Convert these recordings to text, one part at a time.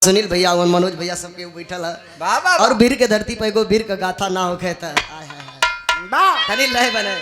सुनील भैया और मनोज भैया सबके बैठल है और वीर के धरती पे एगो वीर का गाथा ना होखे त तनी लय बने।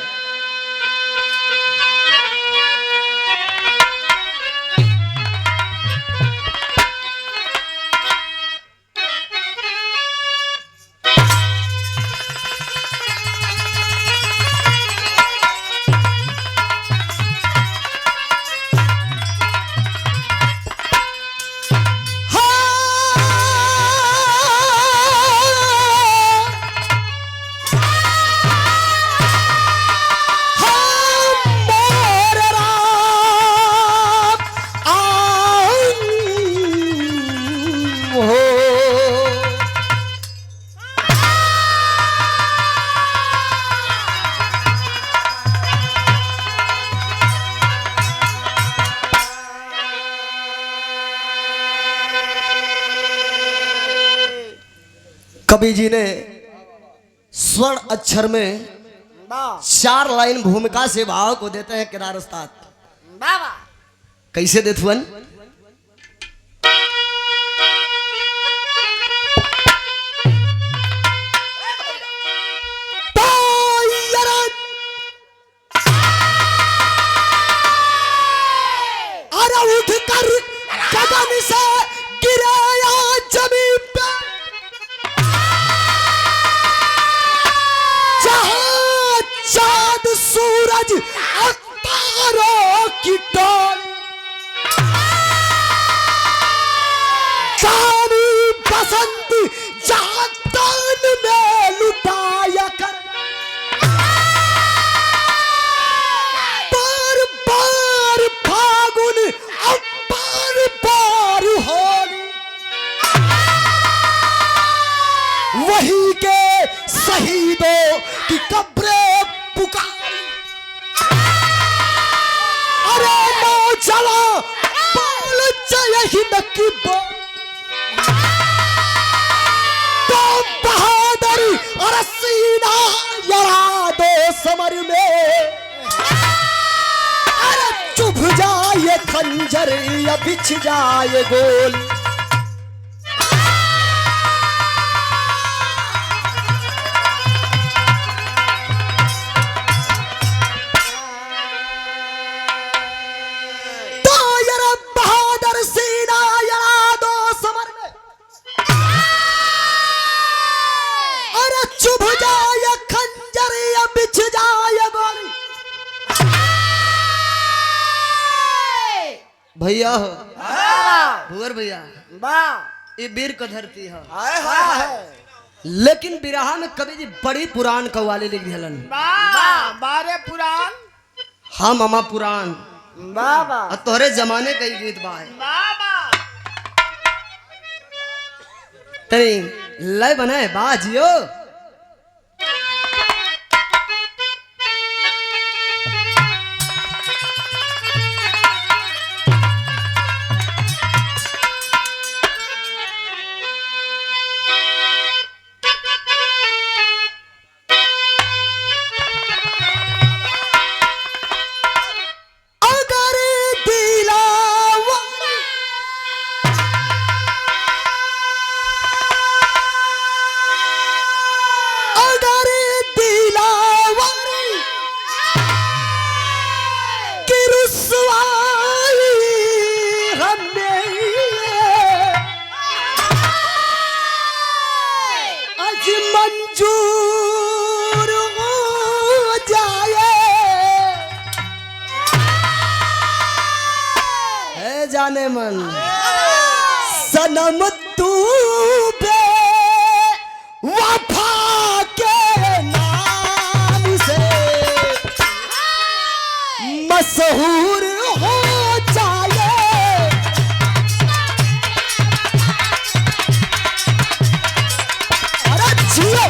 कवि जी ने स्वर्ण अक्षर में 4 लाइन भूमिका से भाव को देते हैं किरार उस्ताद। कैसे देथुअन? अरे उठ कर गगन से गिरे जमीन पे, चांद सूरज और तारों की टोल, चांदी बसंत जहां तान में लुटाया कर, बार बार फागुन और बार बार होली, वही के शहीदों की कब्रें पुकारी, अरे मौजला बोल जय हिंद की बोल, तो बहादुर और सीना लड़ा दो समर में, अरे चुभ जाए खंजर या बिछ जाए गोल, भैया हो भुवर भैया ये वीर का धरती है, लेकिन बिरहा में कवि जी बड़ी पुराण कव्वाली लिख दिलन। बारे पुराण हाँ मामा पुराण और तोहरे जमाने का गीत बा तनी लय बनाए बाजियो। मंजूर हो जाए है जाने मन सनम तू बे वफा के नाम से मशहूर हो जाए, अरे जियो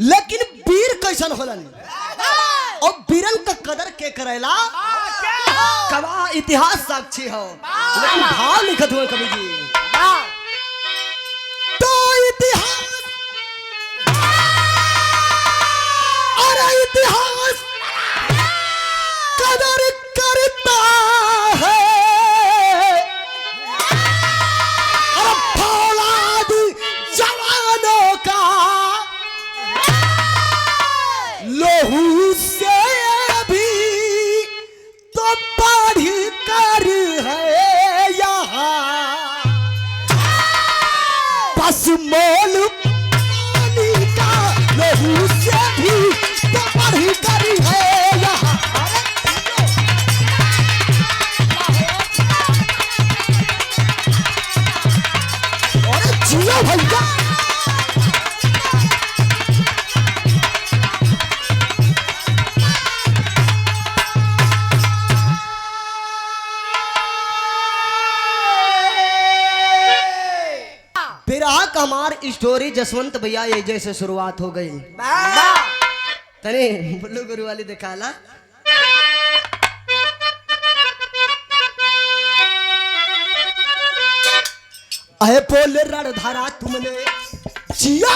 लेकिन वीर कैसन होलन और वीरन का कदर के करेला कवा इतिहास साक्षी हो, लेकिन भाव लिखत हुए कवि जी असमोल पानी का लहू से भी तो बढ़ी करी है यहाँ। अरे जियो भैया विराह का हमार स्टोरी जसवंत भैया ये जैसे शुरुआत हो गई तने बुल्लू गुरु वाली दिखाला। अहे बोल रणधारा तुमने जिया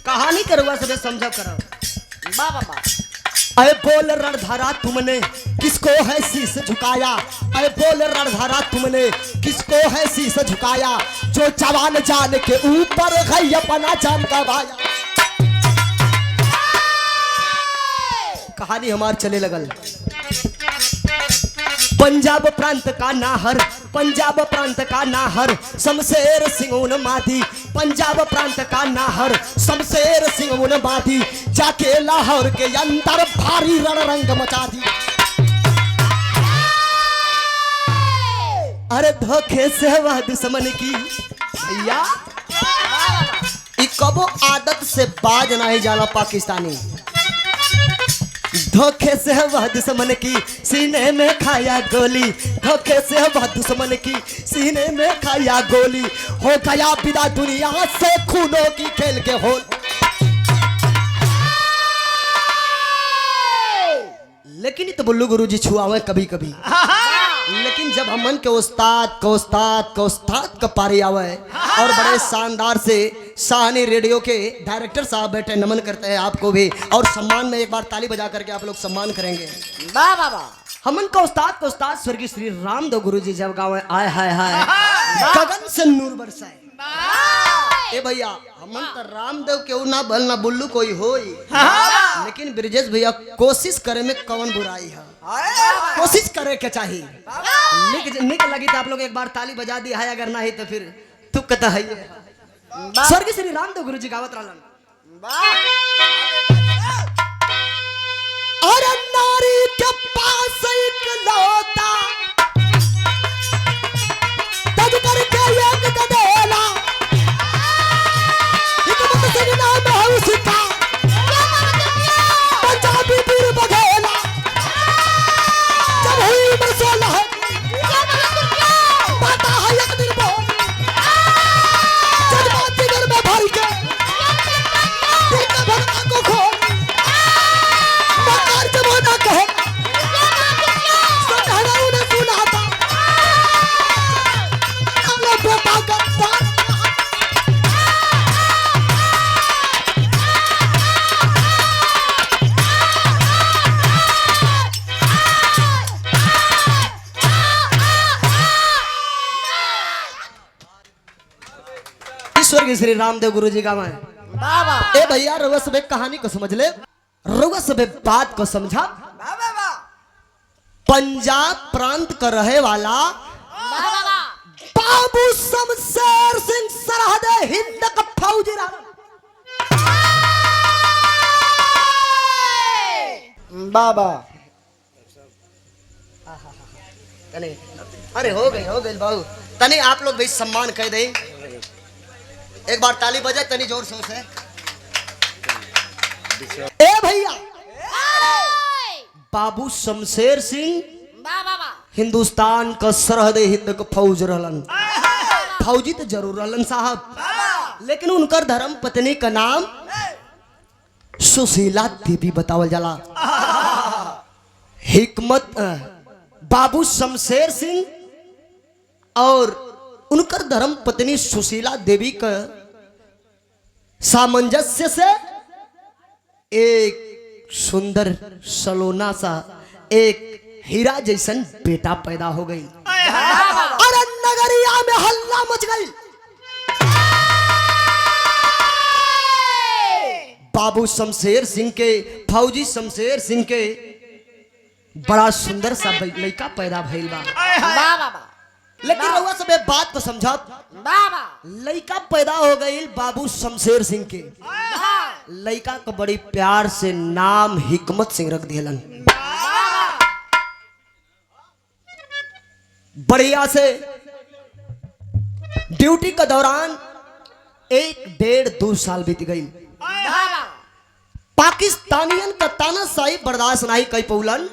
कहानी करुआ सबे समझा करो बाबा। अरे बोल रणधारा तुमने किसको है शीश झुकाया। अरे बोल रणधारा तुमने किसको है शीश झुकाया। जो जवान जान के ऊपर है अपना जान गवाया। कहानी हमार चले लगल। पंजाब प्रांत का नाहर, पंजाब प्रांत का नाहर शमशेर सिंह उन माधी। पंजाब प्रांत का नाहर शमशेर सिंह उन माधी। जाके लाहौर के अंदर भारी रणरंग मचा दी। अरे धोखे से वह दुश्मन की भैया कबो आदत से बाज नहीं जाला पाकिस्तानी। धोखे से वह दुश्मन की सीने में खाया गोली। धोखे से वह दुश्मन की सीने में खाया गोली। हो गया विदा दुनिया से खूनों की खेल के होल। लेकिन ये तो बुल्लू गुरुजी छुआवे कभी कभी। लेकिन जब हमन के उस्ताद का पारी आवे और बड़े शानदार से शाहनी रेडियो के डायरेक्टर साहब बैठे नमन करते हैं आपको भी। और सम्मान में एक बार ताली बजा करके आप लोग सम्मान करेंगे। वाह वाह वाह। हमन का उस्ताद स्वर्गीय श्री रामदेव गुरुजी जब गाँव आए हाय हाय गगन से नूर बरसाए। ए भैया हमन तो रामदेव के ना बल ना बुल्लू कोई होई। लेकिन ब्रिजेश भैया कोशिश करे में कौन बुराई है। कोशिश करे के चाहिए। निक लगी तो आप लोग एक बार ताली बजा दी है। अगर नहीं तो फिर तू कहता है स्वर्गीय श्री रामदेव गुरुजी गावत रहलन। अरे नारी के पास एक लौता तज करके एक गदेला। एक मुस्लिम नाम है उसका पंजाबी वीर बघेला। जब हुई बरसोला है पता है एक दिन बोल जज्बाती घर में भर के दिल का भरना को खोल। मकार जमाना कहे कहना उन्हें सुना था अल्लाह बेटा का स्वर्गीय श्री रामदेव गुरुजी का मैं ए भैया रउआ सब एक कहानी को समझ ले। रउआ सब एक बात को समझा। पंजाब प्रांत का रहे वाला बाबू शमशेर सिंह सरहद हिंद का फौजी बाबा। अरे हो गई बाबू तनी आप लोग भी सम्मान कह दे। एक बार ताली बजाए तनी जोर शोर से। ए भैया बाबू शमशेर सिंह हिंदुस्तान का सरहद हिंद का फौज रहलन। फौजी तो जरूर रहलन साहब। लेकिन उनकर धर्म पत्नी का नाम सुशीला देवी बतावल जाला। हिकमत बाबू शमशेर सिंह और उनकर धर्म पत्नी सुशीला देवी का सामंजस्य से एक सुंदर सलोना सा एक हीरा जैसन बेटा पैदा हो गई। अरे नगरिया में हल्ला मच गई। बाबू शमशेर सिंह के फौजी शमशेर सिंह के बड़ा सुंदर सा लड़का पैदा भइल बा। लेकिन रउआ सब एक बात को समझब, बाबा लड़का पैदा हो गई बाबू शमशेर सिंह के। लड़का को बड़ी प्यार से नाम हिकमत सिंह रख दिलन। बढ़िया से ड्यूटी का दौरान 1, 1.5, 2 साल बीत गई। पाकिस्तानियन का तानाशाही बर्दाश्त नहीं कई पौलन।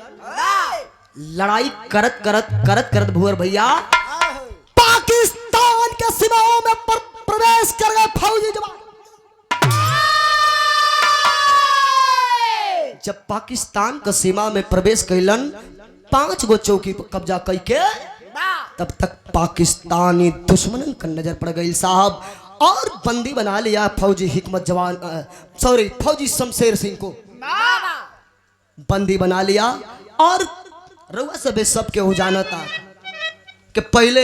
लड़ाई करत करत करत करत भुवर भैया पाकिस्तान के सीमाओं में प्रवेश कर गए फौजी जवान। जब पाकिस्तान का सीमा में प्रवेश कैलन 5 गो चौकी पर कब्जा करके, तब तक पाकिस्तानी दुश्मनन का नजर पड़ गई साहब, और बंदी बना लिया फौजी हिकमत जवान फौजी शमशेर सिंह को बंदी बना लिया। और रउआ सब सबके हो जाना था कि पहले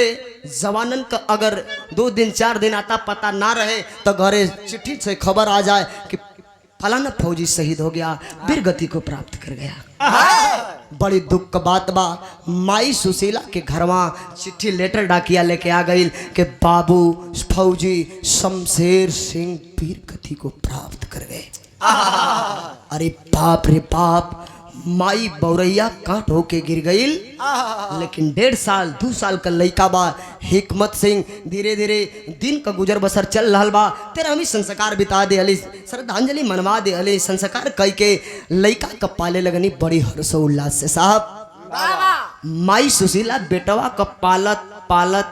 जवानन का अगर 2 दिन 4 दिन आता पता ना रहे तो घरे चिट्ठी से खबर आ जाए कि फलाना फौजी शहीद हो गया, वीर गति को प्राप्त कर गया। बड़ी दुख का बात बा, माई सुशीला के घरवा चिट्ठी लेटर डाकिया लेके आ गई कि बाबू फौजी शमशेर सिंह वीर गति को प्राप्त कर गए। अरे बाप रे बाप, माई बौरैया काट होके गिर गई। लेकिन 1.5 साल 2 साल का लड़का बा हिकमत सिंह, धीरे धीरे दिन का गुजर बसर चल रहा बा। तेरा हमी संस्कार बिता दे अली, श्रद्धांजलि मनवा दे अली, संस्कार कई के लड़का का पाले लगनी बड़ी हर्षोल्लास से साहब। माई सुशीला बेटवा का पालत पालत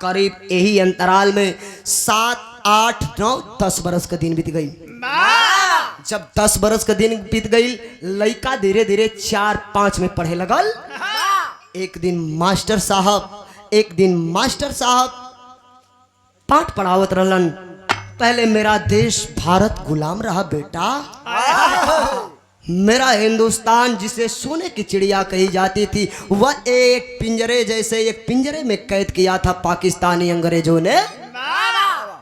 करीब यही अंतराल में 7, 8, 9, 10 बरस का दिन बीत गई। जब 10 बरस का दिन बीत गई, लड़का धीरे धीरे 4, 5 में पढ़े लगल। एक दिन मास्टर साहब पाठ पढ़ावत रहलन। पहले मेरा देश भारत गुलाम रहा बेटा, मेरा हिंदुस्तान जिसे सोने की चिड़िया कही जाती थी, वह एक पिंजरे जैसे एक पिंजरे में कैद किया था पाकिस्तानी अंग्रेजों ने।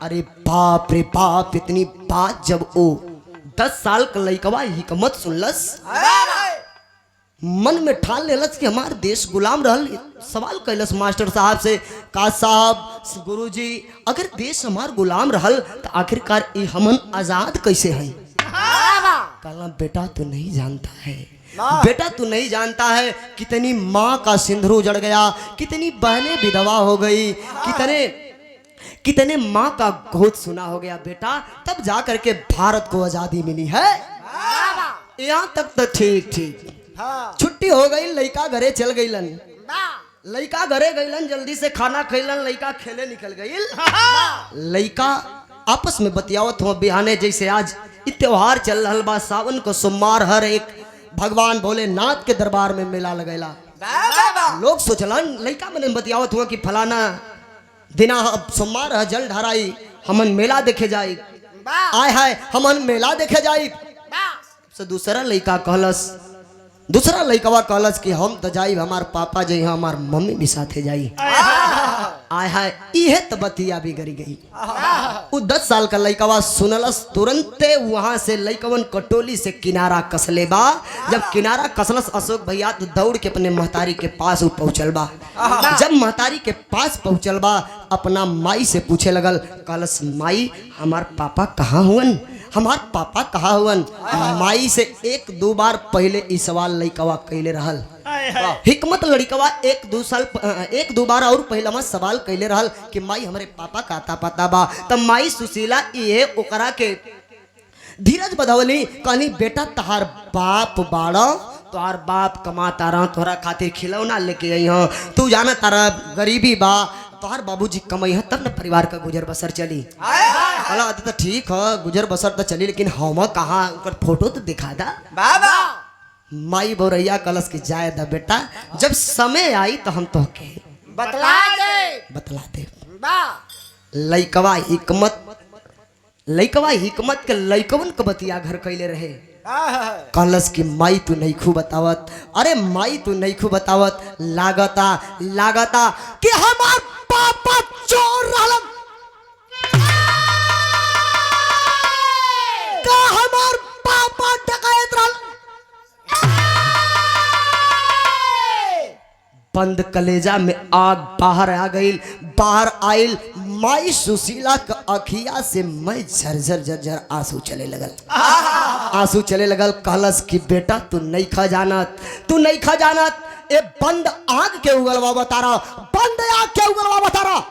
अरे बाप रे बाप, इतनी बात जब वो 10 साल का लड़कवा हिकमत सुनलस, मन में ठान लेलस कि हमार देश गुलाम रहल। सवाल कैलस मास्टर साहब से, का साहब गुरुजी अगर देश हमार गुलाम रहल तो आखिरकार ये हमन आजाद कैसे हैं? कहला बेटा तू नहीं जानता है, बेटा तू नहीं जानता है कितनी माँ का सिंदूर उजड़ गया, कितनी बहनें विधवा हो गई, कितने माँ का गोद सुना हो गया बेटा, तब जा करके भारत को आजादी मिली है। यहाँ तक तो ठीक ठीक। छुट्टी हो गई, लड़का घरे चल गईलन। लड़का घरे गईलन, जल्दी से खाना खैलन, लड़का खेले निकल गई। लड़का आपस में बतियावत हो बिहाने, जैसे आज त्योहार चल रहा बा, सावन को सोमवार, हर एक भगवान भोलेनाथ के दरबार में मेला लगेला। लोग सोचलन, लड़का मैंने बतियावत हुआ कि फलाना दिना सोमवार है, जल ढाराई, हमन मेला देखे जाई। आय हाय हमन मेला देखे जाई। से दूसरा लड़कवा कहलस कि हम तो जाई, हमार पापा जाई, हमार मम्मी भी साथे जाई। आय हाय इहे तो बतिया भी गरी गई। वो 10 साल का लड़कवा सुनलस, तुरंते वहां से लड़कवन कटोली से किनारा कसले बा। जब किनारा कसलस अशोक भैया तो दौड़ के अपने महतारी के पास पहुंचल बा। जब महतारी के पास पहुंचल बा, अपना माई से पूछे लगल, कहलस माई हमार पापा कहाँ हुवन, हमार पापा कहाँ हुवन? माई से 1-2 बार पहले ई सवाल लड़कवा कैले रहल। हिकमत लड़कवा 1-2 बार और पहला सवाल कैले रहल कि माई हमारे पापा का पता बा। तब माई सुशीला ये ओकरा के धीरज बधवली, कहनी बेटा तहार बाप बाड़ा, तोहार बाप कमाता रहा, तोहरा खातिर खिलौना लेके आई हो, तू जाना तारा गरीबी बा, तोहार बाबूजी कमाई है तब न परिवार का गुजर बसर चली। तो ठीक है गुजर बसर तो चली, लेकिन हम कहाँ उनका फोटो तो दिखा दा बाबा। माई बौरैया कलश की जाए दा बेटा, जब समय आई तो हम तो के बतला दे। लइकवा हिकमत के लइकवन के बतिया घर कैले रहे। कलश की माई तू नहीं खूब बतावत, अरे माई तू नहीं खूब बतावत, लागता कि हमार पापा चोर रहलन, का हमार पापा डकैत रहलन। बंद कलेजा में आग बाहर आ गई। बाहर आइल माई सुशीला का अखिया से मैं झरझर झरझर आंसू चले लगल। आंसू चले लगल। कहलस कि बेटा तू नहीं खा जानत, तू नहीं खा जानत। ए बंद आग के उगलवा बतारा, बंद आग के उगलवा बतारा।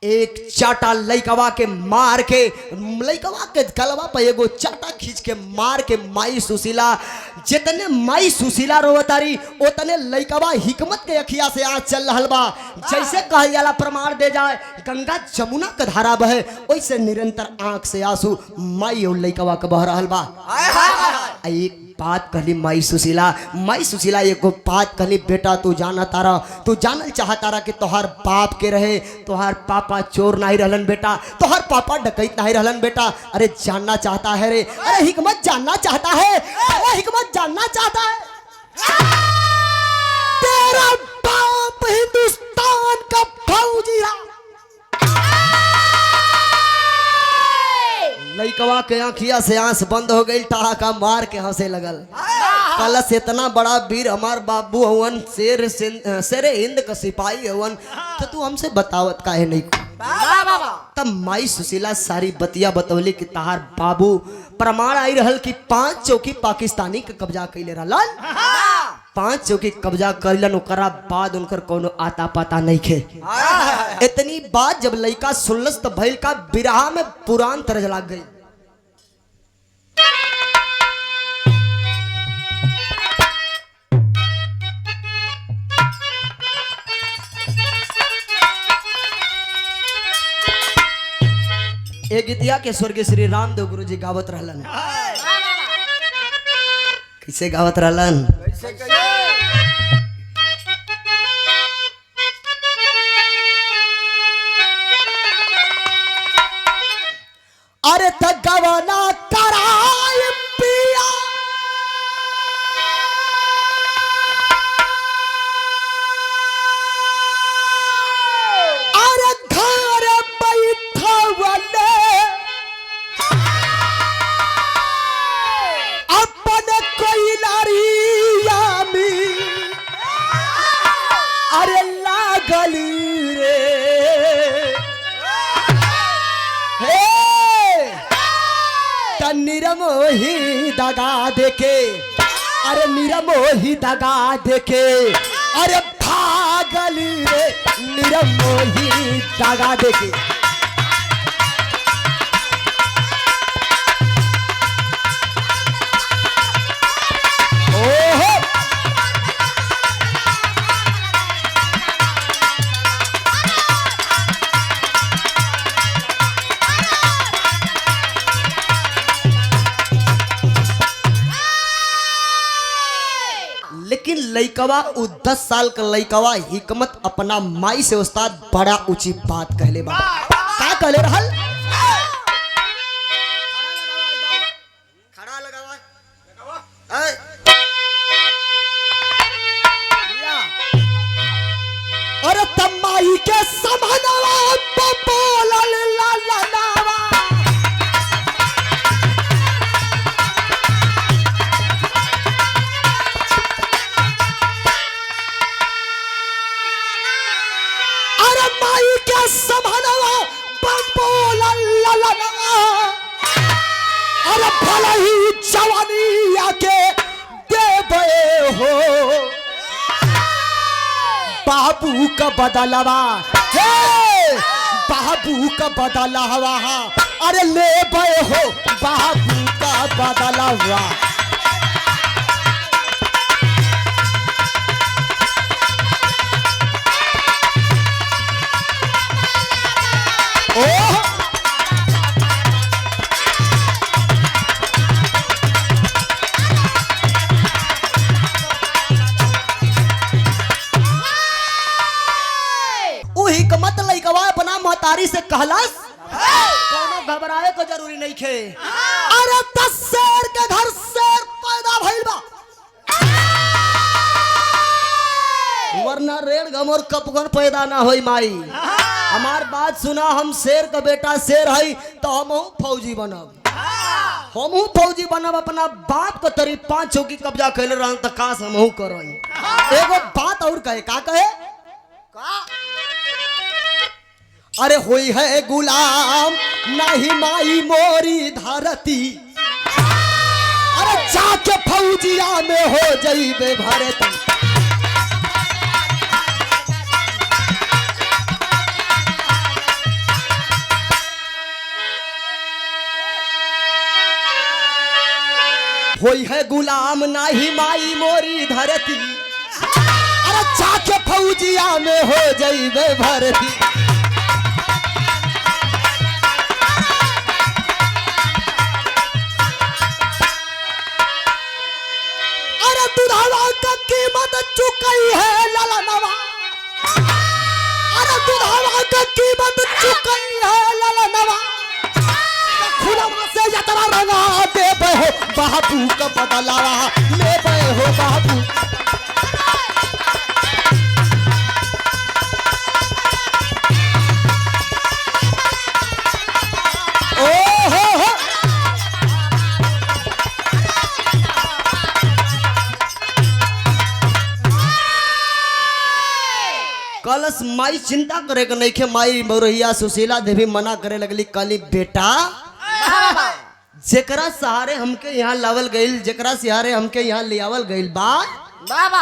एक चाटा लइकवा के मार के, लइकवा के गलवा पे एगो चाटा खींच के मार के माई सुशीला, जितने माई सुशीला रोवतारी उतने लइकवा हिकमत के अखिया से आज चल रहल बा। जैसे कहल जाला प्रमाण दे जाए गंगा जमुना का धारा बहे, वैसे निरंतर आंख से आंसू माई और लइकवा के बह रहल बा। एक बात कहली माई सुशीला, माई सुशीला एगो बात कहली, बेटा तू जाना तारा, तू जानल चाह तारा कि तोहार बाप के रहे, तोहार पापा चोर नहीं रहलन बेटा, तोहार पापा डकैत नहीं रहलन बेटा। अरे जानना चाहता है रे, अरे हिकमत जानना चाहता है, अरे हिकमत जानना चाहता है। तेरा बाप हिंदुस्तान का फौजी है। लइकवा के आंखिया से आंस बंद हो गई, ठहाका मार के हंसे लगल। कलश इतना बड़ा वीर हमार बाबू हवन, शेर हिंद का सिपाही हवन, तो तू हमसे बतावत काहे नहीं। तब माई सुशीला सारी बतिया बतौली कि तहार बाबू प्रमाण आई रहल कि 5 चौकी पाकिस्तानी के कब्जा कैले रहलन। 5 चौकी कब्जा करलन, ओकरा बाद उनकर कोनो आता पता नहीं खे। इतनी बात जब लइका सुनलस तो भइल का बिरहा में पुरान तरज लाग गई। ए गीतिया के स्वर्गीय श्री रामदेव गुरु जी गावत रहलन। कैसे गावत रहलन? अरे तगवना कराय पिया, अरे घर बैठवले अपन कोइलरिया में, अरे लागली रे निरमोही दगा देके, अरे निरमोही दगा देके, अरे भागली रे निरमोही दगा देके। ओहो लेकिन लइकवा उ 10 साल का लइकवा हिकमत अपना माई से उस्ताद बड़ा ऊंची बात कहले बा। का कहले रहल? खड़ा लगावा अरे तमाई के समनवा बोलल ला ला लावा, समनवा बंबोला ललनवा, अरे भला ही जवानी आके देबे हो बाबू का बदलवा, हे बाबू का बदलवा, अरे लेबे हो बाबू का बदलवा। हिकमत लइकवा अपना महतारी से कहलस, कोनो घबराए को जरूरी नहीं खे। अरे 10 शेर के घर शेर पैदा भइल बा, वरना रेड़ गमोर कपगन पैदा ना होई। माई हमार बात सुना, हम शेर का बेटा शेर हई तो हम फौजी बनब। हमहू फौजी बनब अपना बाप के तरी 5 चौकी कब्जा कैले रहन त काश हमहू करई। एगो बात और कहे का कहे अरे होई है गुलाम नहीं माई मोरी धरती अरे जाके फौजिया में हो जइबे भरती। होई है गुलाम नाही माई मोरी धरती अरे जाके फौजिया में हो जइबे भरती। अरे दुधावा का कीमत चुकई है ललनवा अरे दुधावा का कीमत चुकई है ललनवा खुलवा से यात्रा रंगा दे हो बाबू का बदलावा ले हो बाबू। ओ हो कलश माई चिंता करे के नहीं के माई मौरहिया सुशीला देवी मना करे लगली कली बेटा जेकरा सहारे हमके यहाँ लावल गईल जेकरा सहारे हमके यहाँ ले आवल गईल बाबा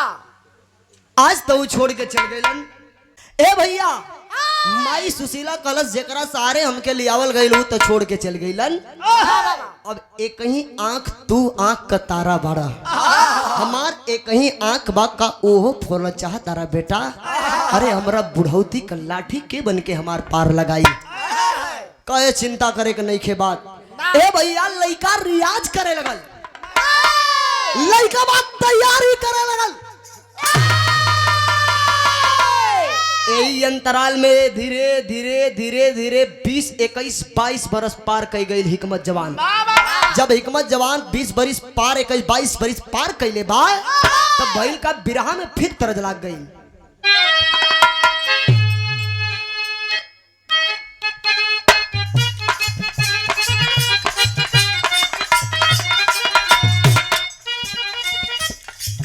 आज तो छोड़ के चल गईलन। ए भैया माई सुशीला कलश जेकरा सहारे हमके ले आवल गईल तो छोड़ के चल गईलन। अब एक ही आंख तू आंख का तारा बड़ा हमार एक ही आंख बा का ओहो फोड़ना चाह तारा बेटा। अरे हमरा बुढ़ौती का लाठी के बन के हमार पार लगाई कहे चिंता करे के नहीं के बात। ए भैया लड़का रियाज करे लगल लड़का बात तैयारी करे लगल। यही अंतराल में धीरे धीरे धीरे धीरे 20 21 22 बरस पार कई गई हिकमत जवान। जब हिकमत जवान 20 बरिस पार 21 22 बरिस पार कैले बा तब भइल का बिरहा में फिर तरज लाग गई।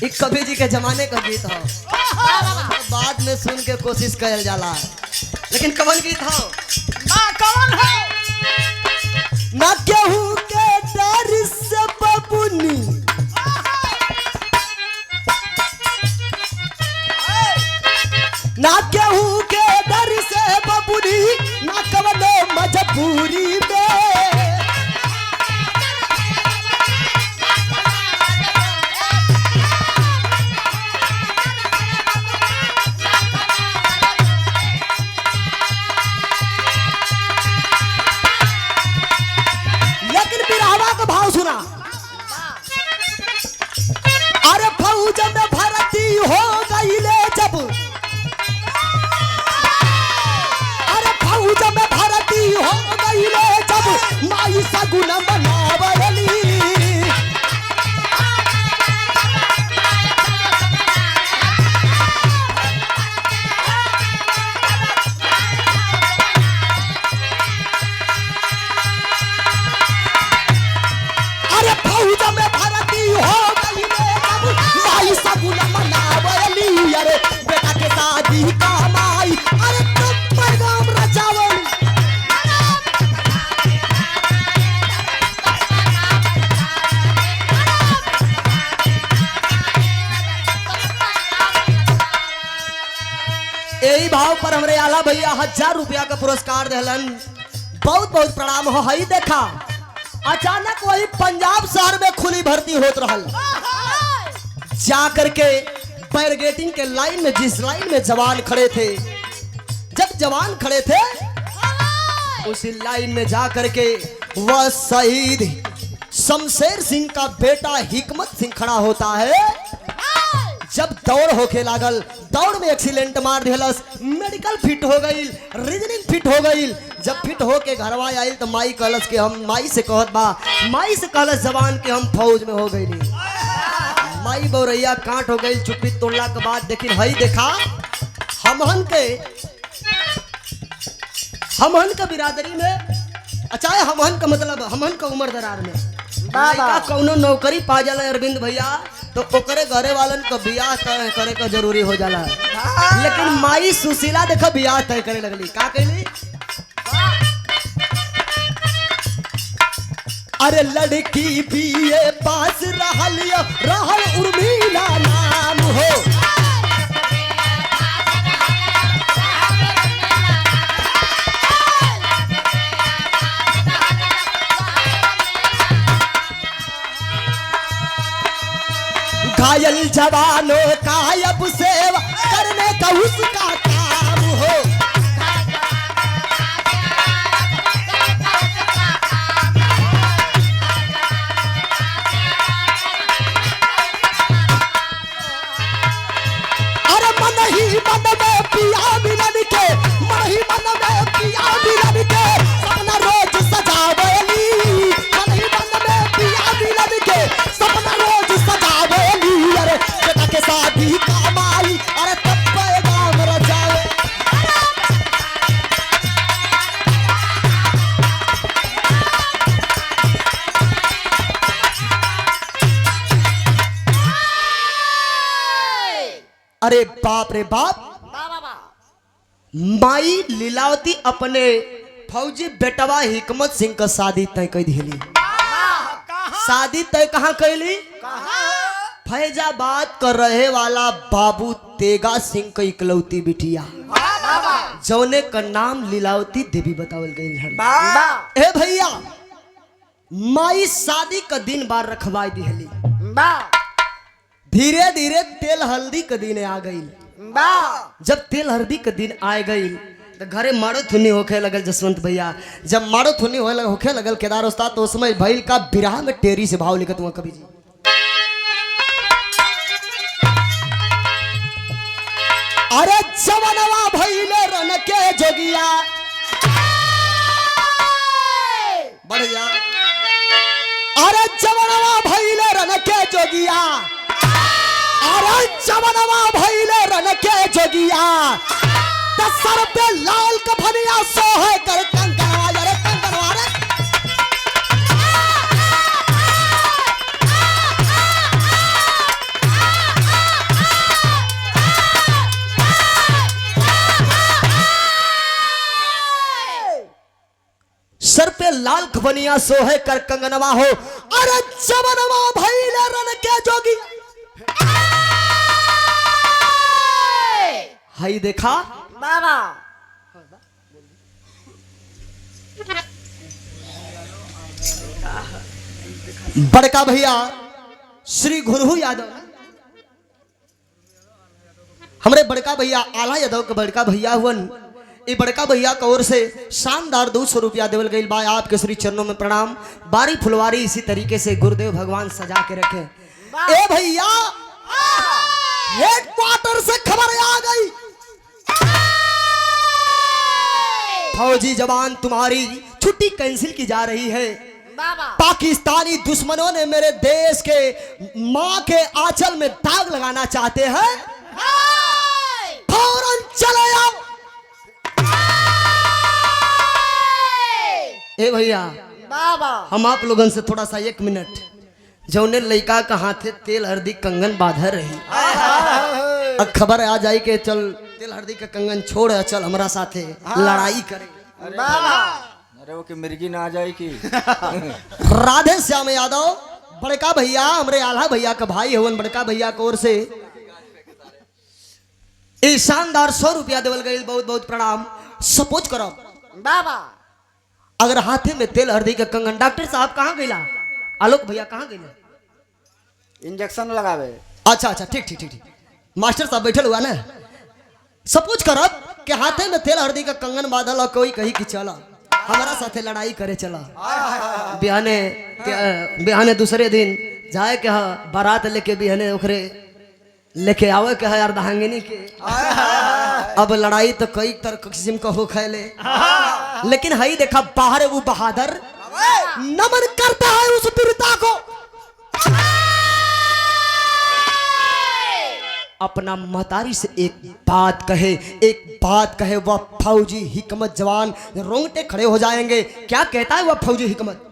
एक कबीर जी के जमाने का गीत हो बाद में सुन के कोशिश करल जाला लेकिन कवन गीत हो कौन है ना केहू के डर से बबुनी ना केहू के डर से बबुनी ना कवनो मजबूरी में भाव सुना। अरे फौज में भर्ती हो गई ले जब अरे फौज में भर्ती हो गई ले जब माई सगुन मनावली बेटा के शादी का माई अरे तुम पैगाम रचावल यही भाव पर हमरे आला भैया 1000 रुपया का पुरस्कार देलन। बहुत बहुत प्रणाम हो। हई देखा अचानक वही पंजाब शहर में खुली भर्ती होत रहल जा करके बैरिकेडिंग के लाइन में जिस लाइन में जवान खड़े थे जब जवान खड़े थे उसी लाइन में जा करके वह शहीद शमशेर सिंह का बेटा हिकमत सिंह खड़ा होता है। जब दौड़ होके लागल दौड़ में एक्सीडेंट मार दिलस मेडिकल फिट हो गई रीजनिंग फिट हो गई। जब फिट होके घरवा आयल तो माई कहलस के हम माई से कहत बा माई से कहलस जवान के हम फौज में हो गई। माई बौरैया कांट हो गई चुप्पी तोड़ला के बाद लेकिन हई देखा हमहन के बिरादरी में अच्छा हमहन का मतलब हमहन का उम्र दरार में लड़का कौनो नौकरी पा जाला अरविंद भैया तो ओकरे घरे वालन का बियाह तय करे का जरूरी हो जाला। लेकिन माई सुशीला देखो बियाह तय करे लगली। का कहली? अरे लड़की बीए पास रहल उर्मिला नाम हो। घायल जवानों का अब सेवा करने का उसका काम हो। अरे मन ही मन में पिया मिलन के, मन ही मन में पिया मिलन के सपना रोज सजावेली। मन ही मन में पिया मिलन के सपना रोज सजावेली। अरे बेटा के शादी कमाई अरे तब पैगाम रचावे। अरे बाप रे बाप, माई लीलावती अपने फौजी बेटवा हिकमत सिंह का शादी तय कर दिली। शादी तय कहाँ कैली? फैजाबाद का रहे वाला बाबू तेगा सिंह का इकलौती बिटिया जौने का नाम लीलावती देवी बतावल गई है। ए भैया, माई शादी का दिन बार रखवाई दिहली। धीरे धीरे तेल हल्दी का दिन आ गई। जब तेल हल्दी का दिन आ गई तो घरे मारो थुनी होखे लगल जसवंत भैया। जब मारो थुनी होखे लगल केदार उस्ताद तो उसमें भइल का बिरहा में टेरी से भाव लिखत हुआ कवि जी। अरे जवनवा भइले रन के जोगिया बढ़िया। अरे जवनवा भइले रन के जोगिया, अरे जवनवा भइले रन के जोगिया त सर पे लाल कफनिया सोहे कर कंगनवा। अरे कंगनवा रे सर पे लाल खबनिया सोहे कर कंगनवा हो। अरे जवनवा भइले रन के जोगी। हाई देखा बड़का भैया श्री गुरु यादव, हमारे बड़का भैया आला यादव के बड़का भैया हुवन। ये बड़का भैया की ओर से शानदार 200 रुपया देवल गई बा। आपके श्री चरणों में प्रणाम। बारी फुलवारी इसी तरीके से गुरुदेव भगवान सजा के रखे। ए भैया, हेडक्वार्टर से खबर आ गई, फौजी जवान तुम्हारी छुट्टी कैंसिल की जा रही है। पाकिस्तानी दुश्मनों ने मेरे देश के मां के आंचल में दाग लगाना चाहते हैं। फौरन चले आओ। ए भैया, हम आप लोगन से थोड़ा सा 1 मिनट, जौने लड़का का हाथे तेल हल्दी कंगन बांधा रही, अब खबर आ जाए कि चल तेल हल्दी का कंगन छोड़ चल हमारा साथे लड़ाई करे। अरे वो कि मिर्गी ना आ जाए कि राधे श्याम यादव बड़का भैया, हमरे आल्हा भैया का भाई हवन। बड़का भैया की ओर से ये शानदार 100 रुपया देवल गई। बहुत बहुत प्रणाम। सपोज करो अगर हाथे में तेल हल्दी का कंगन। डॉक्टर साहब कहाँ गईला? आलोक भैया कहाँ गईला? इंजेक्शन लगावे। अच्छा अच्छा, ठीक ठीक ठीक ठीक। मास्टर साहब बैठल हुआ ना। सपोज करब कि हाथे में तेल हल्दी का कंगन बांधल और कोई कही कि चला हमारा साथे लड़ाई करे चला। बिहाने दूसरे दिन जाए के बारात लेके बिहाने ओकरे लेके आवे के है अर्धांगिनी के। अब लड़ाई तो कई तरह किस्म का हो खेले, लेकिन हई देखा बाहर वो बहादुर नमन करता है उस वीरता को। अपना महतारी से एक बात कहे वह फौजी हिकमत जवान रोंगटे खड़े हो जाएंगे। क्या कहता है वह फौजी हिकमत?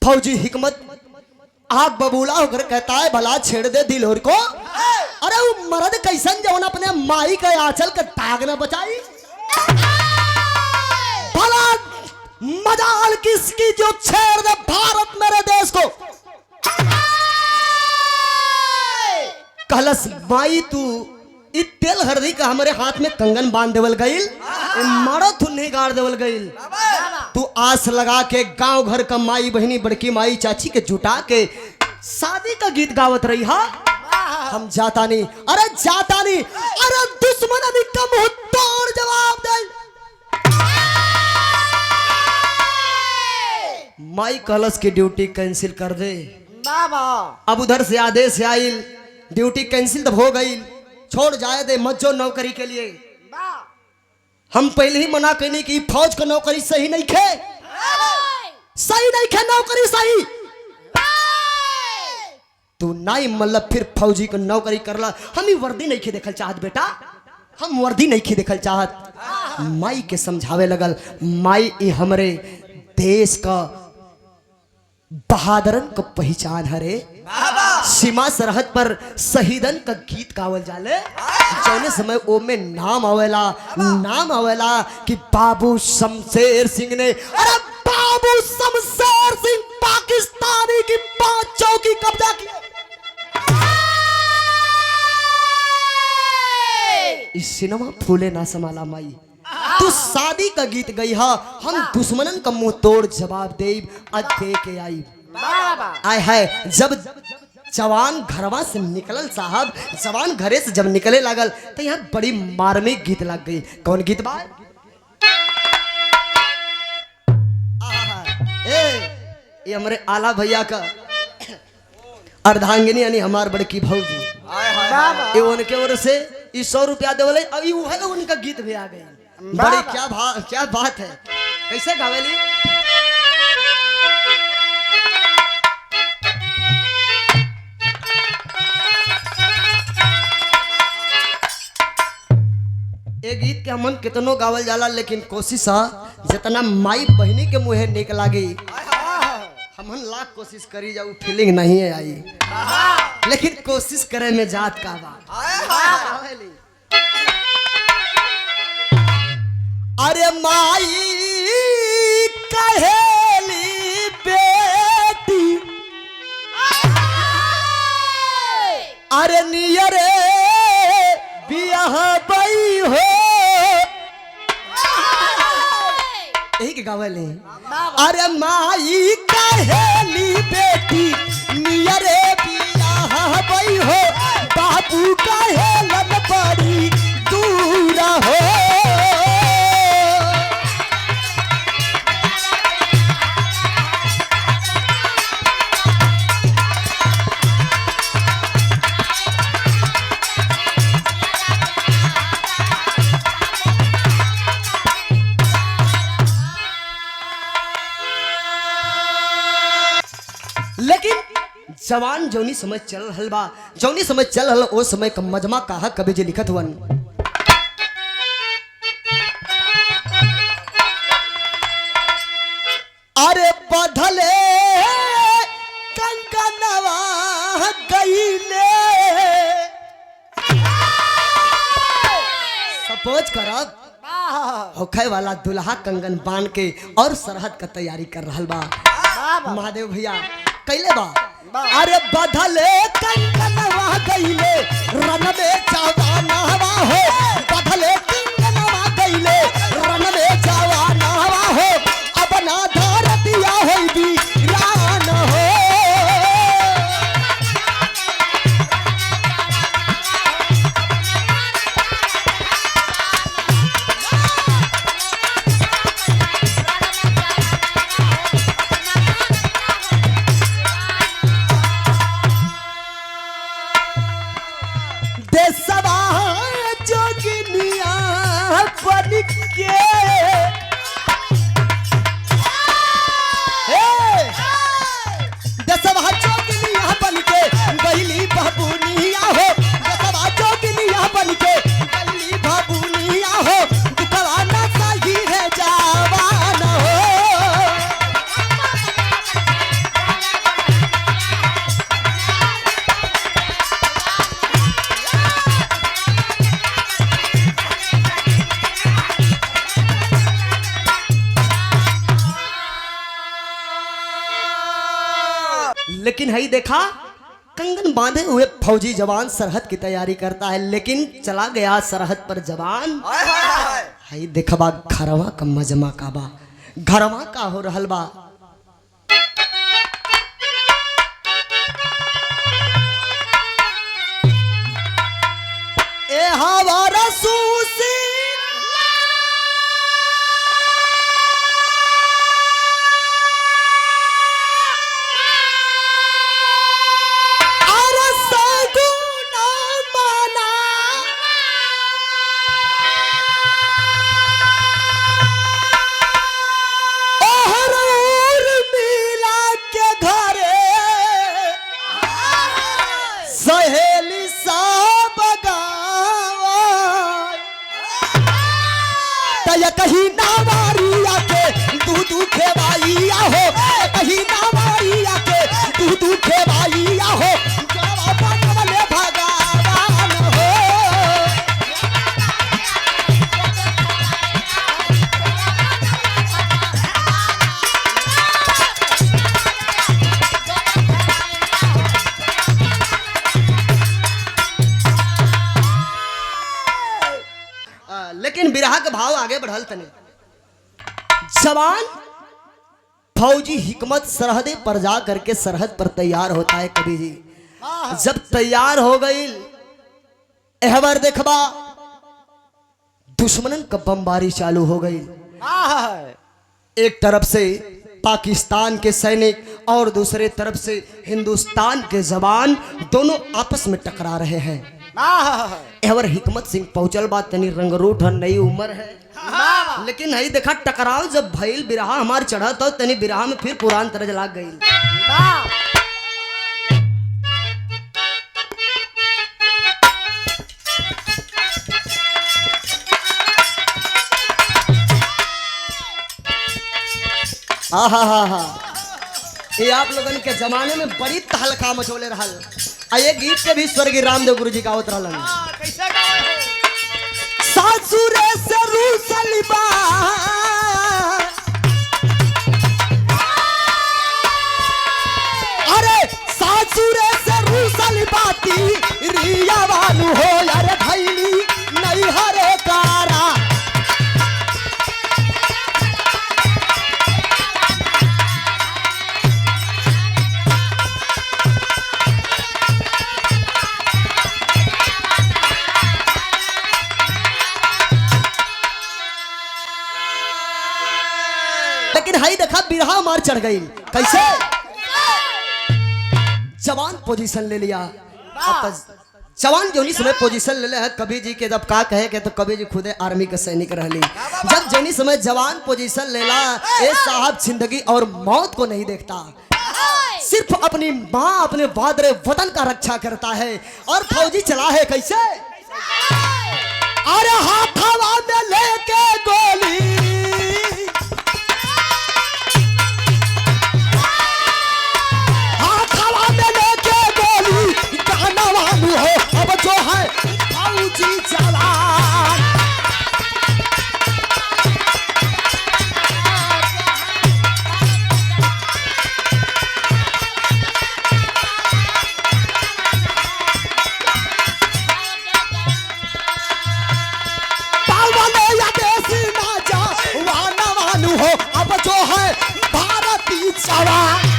फौजी हिकमत आग बबूला होकर कहता है भला छेड़ दे दिलोर को। अरे वो मर्द कैसन जौन अपने माई का आंचल का दाग न बचाई। भला मजाल किसकी जो छेड़ दे भारत मेरे देश को। कहलस माई तू इ तेल हरदी का हमारे हाथ में कंगन बांध देवल गईल, मारो तू नहीं गाड़ देवल गईल। तू आस लगा के गांव घर का माई बहनी बड़की माई चाची के जुटा के शादी का गीत गावत रही। हा हम जाता नहीं, अरे जाता नहीं, अरे दुश्मन अभी कम हो तोड़ जवाब दे। माई कलश की ड्यूटी कैंसिल कर दे। अब उधर से आदेश आइल ड्यूटी कैंसिल तो हो गई, छोड़ जाए दे मत जो नौकरी के लिए। हम पहले ही मना करने की फौज को नौकरी सही नहीं खे, सही नहीं खे नौकरी सही। तू नहीं मतलब फिर फौजी को नौकरी करला। हम ही वर्दी नहीं खे देखल चाहत बेटा, हम वर्दी नहीं खे देखल चाहत। माई के समझावे लगल माई ये हमरे देश का बहादरन को पहचान हरे। सीमा सरहद पर शहीदन का गीत गावल जाले जौने समय ओ में नाम आवेला कि बाबू शमशेर सिंह ने, अरे बाबू शमशेर सिंह पाकिस्तानी की 5 चौकी कब्जा की। इस सिनेमा फूले ना समाला माई तू शादी का गीत गई हा, हम दुश्मनन का मुंह तोड़ जवाब देब दे के आई। आय है जब जवान घरवा से निकलल साहब, जवान घरे से जब निकले लागल तो यहाँ बड़ी मार्मिक गीत लग गई। कौन गीत बा? ये हमारे आला भैया का अर्धांगिनी यानी हमार बड़की भौजी, ये उनके ओर से 100 रुपया देवले। अभी वो है उनका गीत भी आ गई। बड़ी क्या बात है, कैसे गावेली? ये गीत के हमन कितनो गावल जाला लेकिन कोशिश जितना माई बहनी के मुँहे निक लागी हमन लाख कोशिश करी जाऊ फीलिंग नहीं है आई, लेकिन कोशिश करे में जात का बा। अरे माई कहेली बेटी, अरे नियरे बियाह बई हो। यही के गावले अरे माई कहेली बेटी नियरे बियाह बई हो, बाबू कहेलन बड़ी दूर हो। लेकिन जवान जौनी समय चल रहल बा, जौनी समय चल रहल ओ समय का मजमा कहा कवि जी लिखत हुवन। अरे बधले कंकनवा गईले, सपोज करब होखे वाला दुल्हा कंगन बांध के और सरहद का तैयारी कर रहल बा। महादेव भैया कैले बा, अरे बधले कंकनवा गईले रन में जवानवा हो, बधले कंकनवा गईले रन में जवानवा हो, अब ना धरतिया होई वीरान हो। देशवा जोगिनिया लेकिन हई देखा कंगन बांधे हुए फौजी जवान सरहद की तैयारी करता है, लेकिन चला गया सरहद पर जवान। हई देखबा घरवा का मजमा का बा, घरवा का हो रहल बा। ए हमारा सूसी सहेली सब तय कहीं ना मारिया के तू खेवाइया हो, कहीं ना मारिया के तू खेवाइया हो, बनवले भगवान हो। लेकिन बिरहा के भाव आगे बढ़ल तने। जवान फौजी हिकमत सरहदे पर जा करके सरहद पर तैयार होता है। कभी जी जब तैयार हो गई एहवर देखबा दुश्मनन का बमबारी चालू हो गई। एक तरफ से पाकिस्तान के सैनिक और दूसरे तरफ से हिंदुस्तान के जवान दोनों आपस में टकरा रहे हैं। एवर हिकमत सिंह पहुंचल बात तनी रंगरूट है, नई उम्र है, लेकिन नहीं देखा टकराव जब भइल बिरहा हमार चढ़ा तो तनी बिरहा में फिर पुरान तरज लाग गई। आहा ये आप लोगन के जमाने में बड़ी तहलका मचोले रहल। आ ये गीत के भी स्वर्गीय रामदेव गुरु जी गावत रहलन। कैसे गावे हो? सासुरे से रूसली बा अरे सासुरे से रूसली बाती रिया वालू हो यार भैली नहीं हरे कारा। लेकिन हाई देखा बिरहा मार चढ़ गई। कैसे? जवान पोजीशन ले लिया। जवान जोनी समय पोजीशन ले ले है। कभी जी के जब का कहे के तो कभी जी खुदे आर्मी के सैनिक रहली। जब जोनी समय जवान पोजीशन लेला ए साहब जिंदगी और मौत को नहीं देखता, सिर्फ अपनी माँ अपने वादरे वतन का रक्षा करता है। और फौजी चला है कैसे? अरे हाथ हवा में लेके गोली हो, अब जो है फौजी जवान। पालवाने या देसी ना जा वाना वालू हो, अब जो है भारतीय जवान।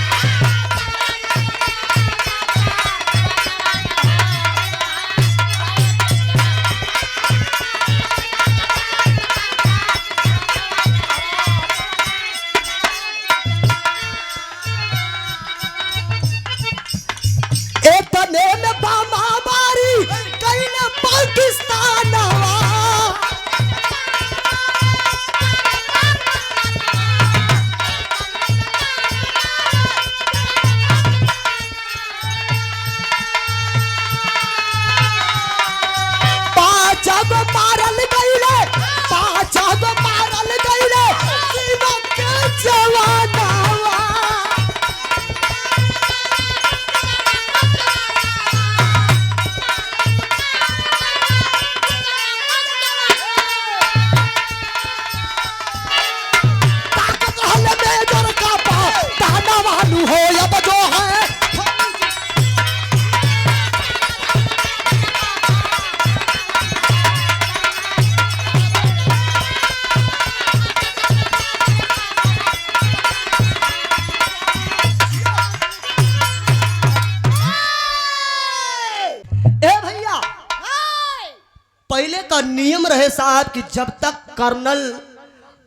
रहे साहब कि जब तक कर्नल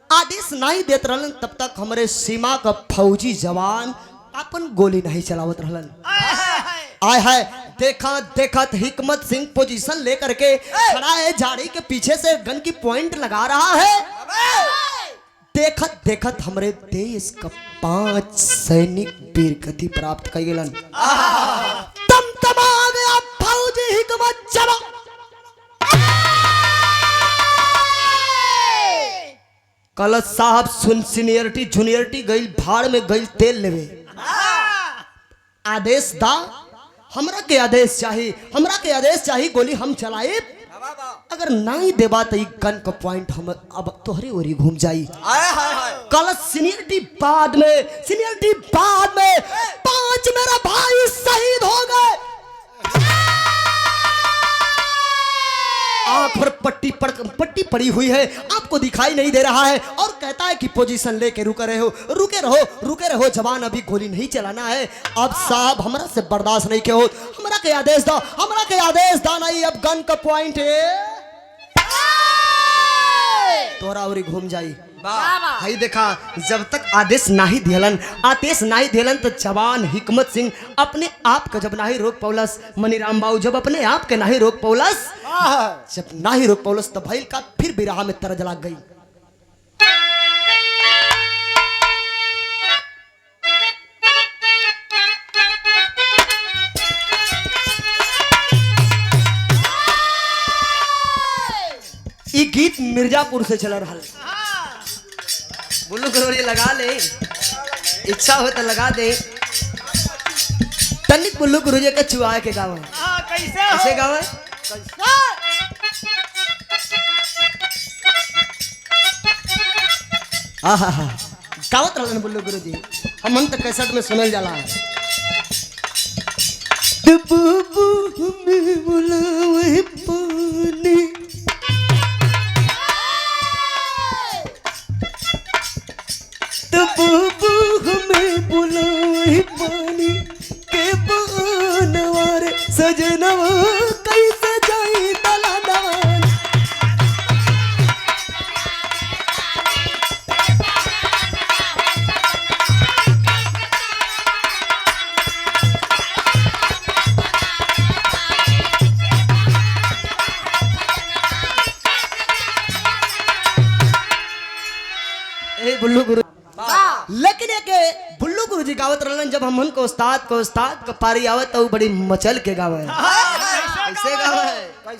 आदेश नहीं देत रहलन तब तक हमारे सीमा का फौजी जवान अपन गोली नहीं चलावत रहलन। आय है देखा देखत हिकमत सिंह पोजीशन लेकर के खड़ा है, झाड़ी के पीछे से गन की पॉइंट लगा रहा है। देखत देखत हमारे देश का 5 सैनिक वीर गति प्राप्त कर गेलन। तम तमा गया फौजी हिकमत जवान। कलश साहब सुन सीनियरिटी जूनियरिटी गई भाड़ में गई तेल लेवे। आदेश दा, हमरा के आदेश चाहिए, हमरा के आदेश चाहिए, गोली हम चलाए। अगर नहीं देबा तो गन का पॉइंट हम अब तोहरे ओरी घूम जाई। कलश सीनियरिटी बाद में, सीनियरिटी बाद में 5 मेरा भाई शहीद हो गए। आंख पर पट्टी पड़ी हुई है, आपको दिखाई नहीं दे रहा है और कहता है कि पोजीशन लेके रुके रहो जवान, अभी गोली नहीं चलाना है। अब साहब हमरा से बर्दाश्त नहीं क्यों, हमरा के आदेश दो, हमरा के आदेश दो, नहीं अब गन का पॉइंट है तोरा उरी घूम जाई। भाई देखा जब तक आदेश नहीं दिलन तो जवान हिकमत सिंह अपने आप का जब नहीं रोक पौलस, मनीराम बाबू जब अपने आप के नहीं रोक पौलस, जब नहीं रोक पौलस तो भइल का फिर बिरहा में तरज लाग गई। ये गीत मिर्जापुर से चल रहा है। बुल्लू गरोरी लगा ले, इच्छा हो तो लगा दे। तनिक बुल्लू गुरुजी के चुआ के गावा कैसे गावा गावत रहलन बुल्लू गुरुजी, हम तो कैसेट में सुनल जाला। बाबू हमें बुलावे पानी, बाबू हमें बुलाए पानी के बनवारे सजनवा कैसे जाई दलानवान। ए बुल्लू गुरु, लेकिन एक बुल्लू गुरुजी गावत रहलन जब हमन को उस्ताद का पारी आवत तो बड़ी मचल के गावे। कैसे गावे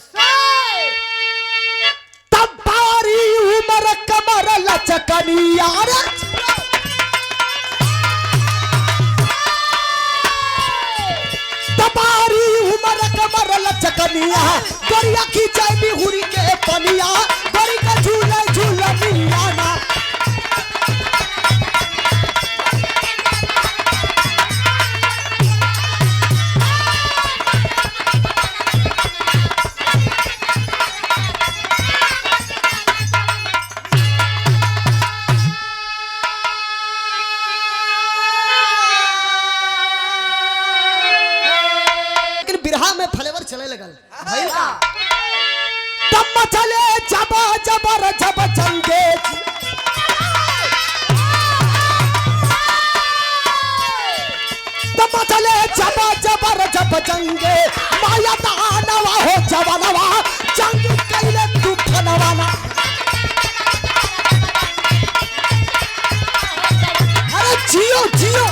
तब पारी उमर कमर लचकनिया रे, तबारी उमर कमर लचकनिया, गोरिया की चाबी हुरी के पनिया, गोरी का झूला झूला मिया ना। बिरहा में फ्लेवर चले लगल भाई का तब चले जब जबर जब चंगे, तब चले जब जबर जब चंगे, माया दानवा हो जवानवा जंग कैले तू फनवाना। अरे जियो जियो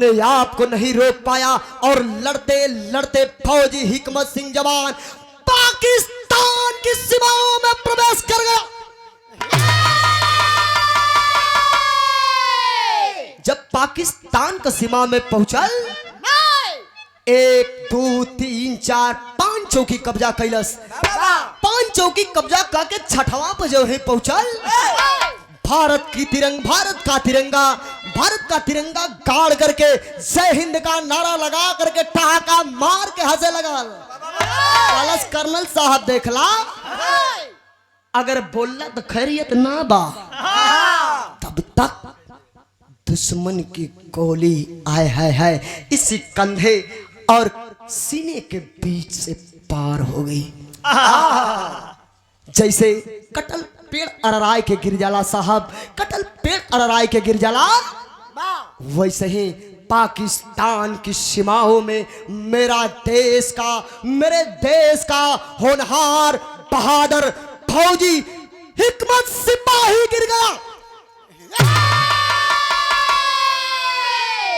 अपने आप को नहीं रोक पाया और लड़ते लड़ते फौजी हिकमत सिंह जवान पाकिस्तान की सीमाओं में प्रवेश कर गया। जब पाकिस्तान की सीमा में पहुंचल 1 2 3 4 5 चौकी कब्जा कैलस। 5 चौकी कब्जा करके 6वां पर जो है पहुंचल भारत का तिरंगा गाड़ करके जय हिंद का नारा लगा करके ठहाका मार के हंसे लगा। कलश कर्नल साहब देखला अगर बोलला तो खैरियत ना बा, तब तक दुश्मन की गोली आए है इसी कंधे और सीने के बीच से पार हो गई। जैसे कटल पेड़ अरराय के गिर जाला साहब, कटल पेड़ अरराय के गिर जाला, वैसे ही पाकिस्तान की सीमाओं में मेरे देश का होनहार बहादुर फौजी हिकमत सिपाही गिर गया।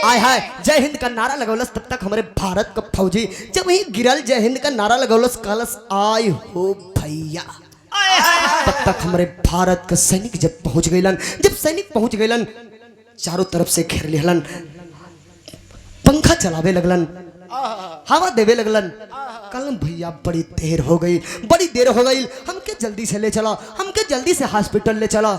आय हाय जय हिंद का नारा लगौलस। तब तक हमारे भारत का फौजी जब वही गिरल जय हिंद का नारा लगौलस कलस आय हो भैया। तब तक हमारे भारत का सैनिक जब पहुंच गइलन, जब सैनिक पहुंच गइलन चारों तरफ से घेर लेहलन, पंखा चलावे लगलन, हवा देवे लगलन। कलम भैया बड़ी देर हो गई, हमके जल्दी से ले चला, हमके जल्दी से हॉस्पिटल ले चला।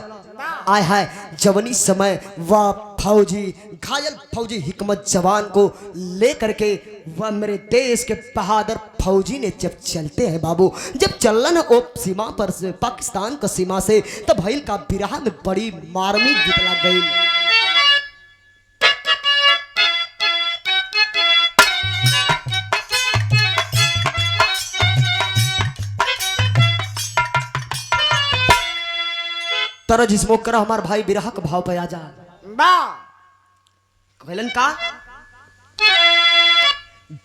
आय हाय जवनी समय वह घायल फौजी हिकमत जवान को लेकर के वह मेरे देश के बहादुर फौजी ने जब चलते हैं बाबू, जब चलन ओ सीमा पर से पाकिस्तान का सीमा से, तब भइल का बिरहा में बड़ी मार्मिक गीत लग गई। तरह जिसमो करा हमार भाई बिरहा के भाव पे आ जा। कहलन का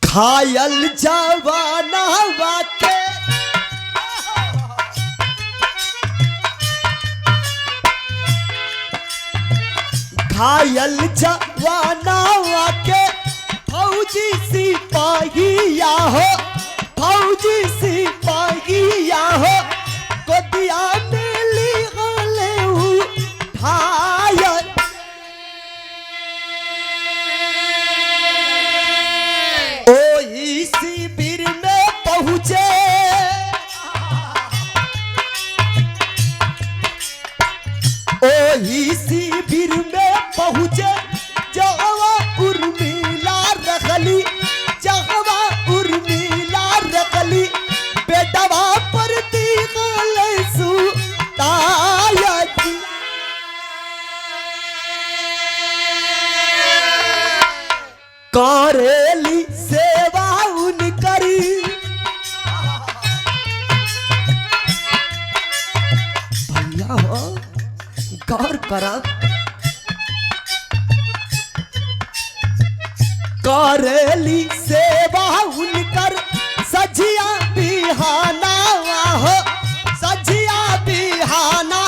घायल जवाना वाके घायल जवाना वाके फौजी सिपाहिया हो, फौजी सिपाहिया हो गोदिया में ली गले उठाया। ओ शिविर में पहुंचे शिविर में पहुंचे जहवा उर्मिला रखली, जहवा उर्मिला रखली बेटवा पर दिखल सुताया। करेली सेवा उनकरी भैया हो गौर करब, करेली सेवा उनकर सजिया बिहाना हो, सजिया बिहाना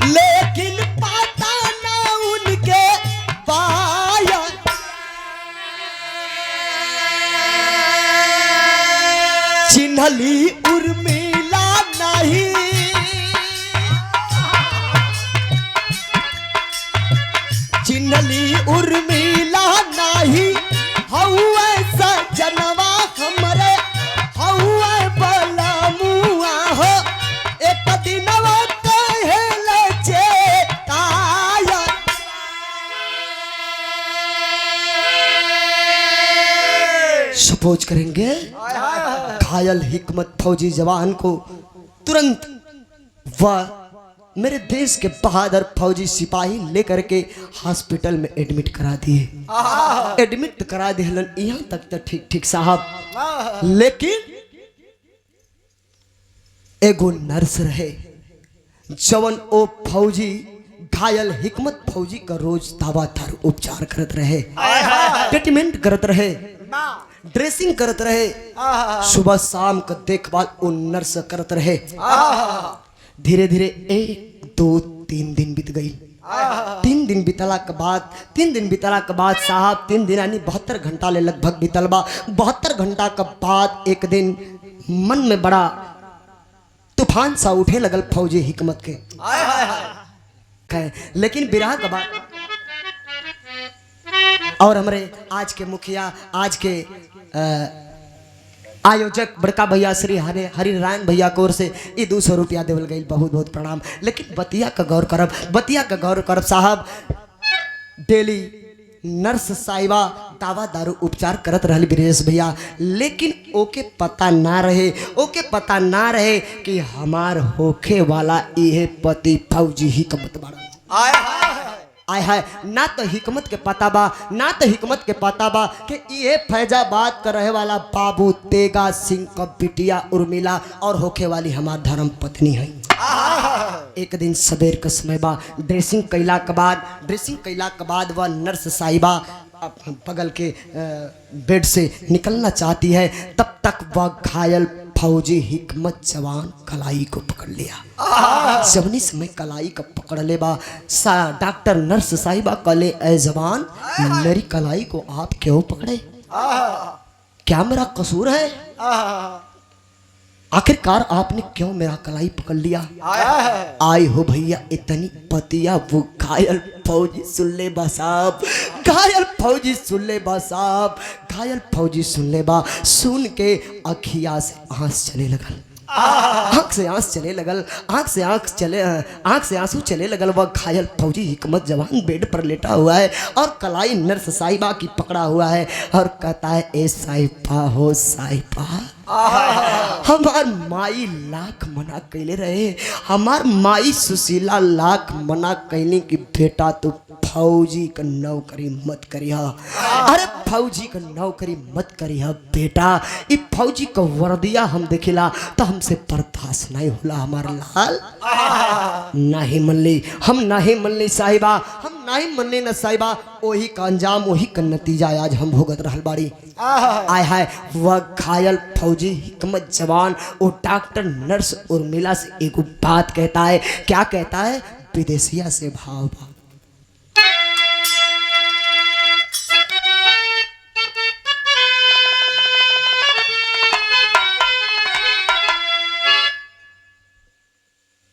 लेकिन पता ना उनके पाया। चिन्हली उर्मिला नहीं, चिन्हली उर्मिला नहीं हौवे सजनवा हमरे हौवे बलमुआ हो, एक दिनवा कहल चेताया। सपोज करेंगे घायल हिकमत फौजी जवान को तुरंत वह मेरे देश के बहादुर फौजी सिपाही लेकर के हॉस्पिटल में एडमिट करा दिए। एडमिट करा दिए यहाँ तक तो ठीक ठीक साहब, लेकिन एगो नर्स रहे जवन ओ फौजी घायल हिकमत फौजी का रोज दवादार उपचार करत रहे, ट्रीटमेंट करत रहे, ड्रेसिंग करत रहे, सुबह शाम का देखभाल वो नर्स करत रहे। धीरे धीरे 1 2 3 दिन बीत गई। तीन दिन बीतला के बाद साहब 3 दिन यानी 72 घंटा ले लगभग बीतल बा। 72 घंटा के बाद एक दिन मन में बड़ा तूफान सा उठे लगल फौजी हिकमत के। लेकिन बिरहा के बाद और हमारे आज के मुखिया, आज के आयोजक बड़का भैया श्री हरि नारायण भैया की ओर से ये 200 रुपया देवल गई, बहुत बहुत प्रणाम। लेकिन बतिया का गौर करब साहब। डेली नर्स साहिबा दवा दारू उपचार करत रहली ब्रिजेश भैया, लेकिन ओके पता ना रहे कि हमार होखे वाला इहे पति फौजी हिकमत बाड़ा। आय हाय, ना तो हिकमत के पता बा कि ये फैजाबाद का रहे वाला बाबू तेगा सिंह का बिटिया उर्मिला और होखे वाली हमार धर्म पत्नी है। एक दिन सवेर का समय बा, ड्रेसिंग कैला के बाद वह नर्स साहिबा बगल के बेड से निकलना चाहती है, तब तक वह घायल फौजी हिकमत जवान कलाई को पकड़ लिया। जवनी समय कलाई को पकड़ ले बा, डॉक्टर नर्स साहिबा कले ए जवान, मेरी कलाई को आप क्यों पकड़े? क्या मेरा कसूर है? आखिरकार आपने क्यों मेरा कलाई पकड़ लिया? आए हो भैया इतनी पतिया वो घायल फौजी सुन ले बा, सुन के अखिया से आंस चले लगल, आंख से आंसू चले लगल। वह घायल फौजी हिकमत जवान बेड पर लेटा हुआ है और कलाई नर्स साहिबा की पकड़ा हुआ है और कहता है, ए साहिबा हो साहिबा, हमार माई लाख मना कैले रहे, हमार माई सुशीला लाख मना कैली कि बेटा तू फौजी का नौकरी मत करिहा। अरे फौजी का नौकरी मत करिहा बेटा, ई फौजी का वर्दिया हम देखिला तो हमसे बर्दाश्त नहीं होला हमार लाल। नहीं मनली साहिबा, हम नहीं मनली न साहिबा, वही का अंजाम वही का नतीजा आज हम भुगत रहल बाड़ी। आय हाय, वह घायल फौजी हिकमत जवान वो डॉक्टर नर्स उर्मिला से एक बात कहता है। क्या कहता है? विदेशिया से भाव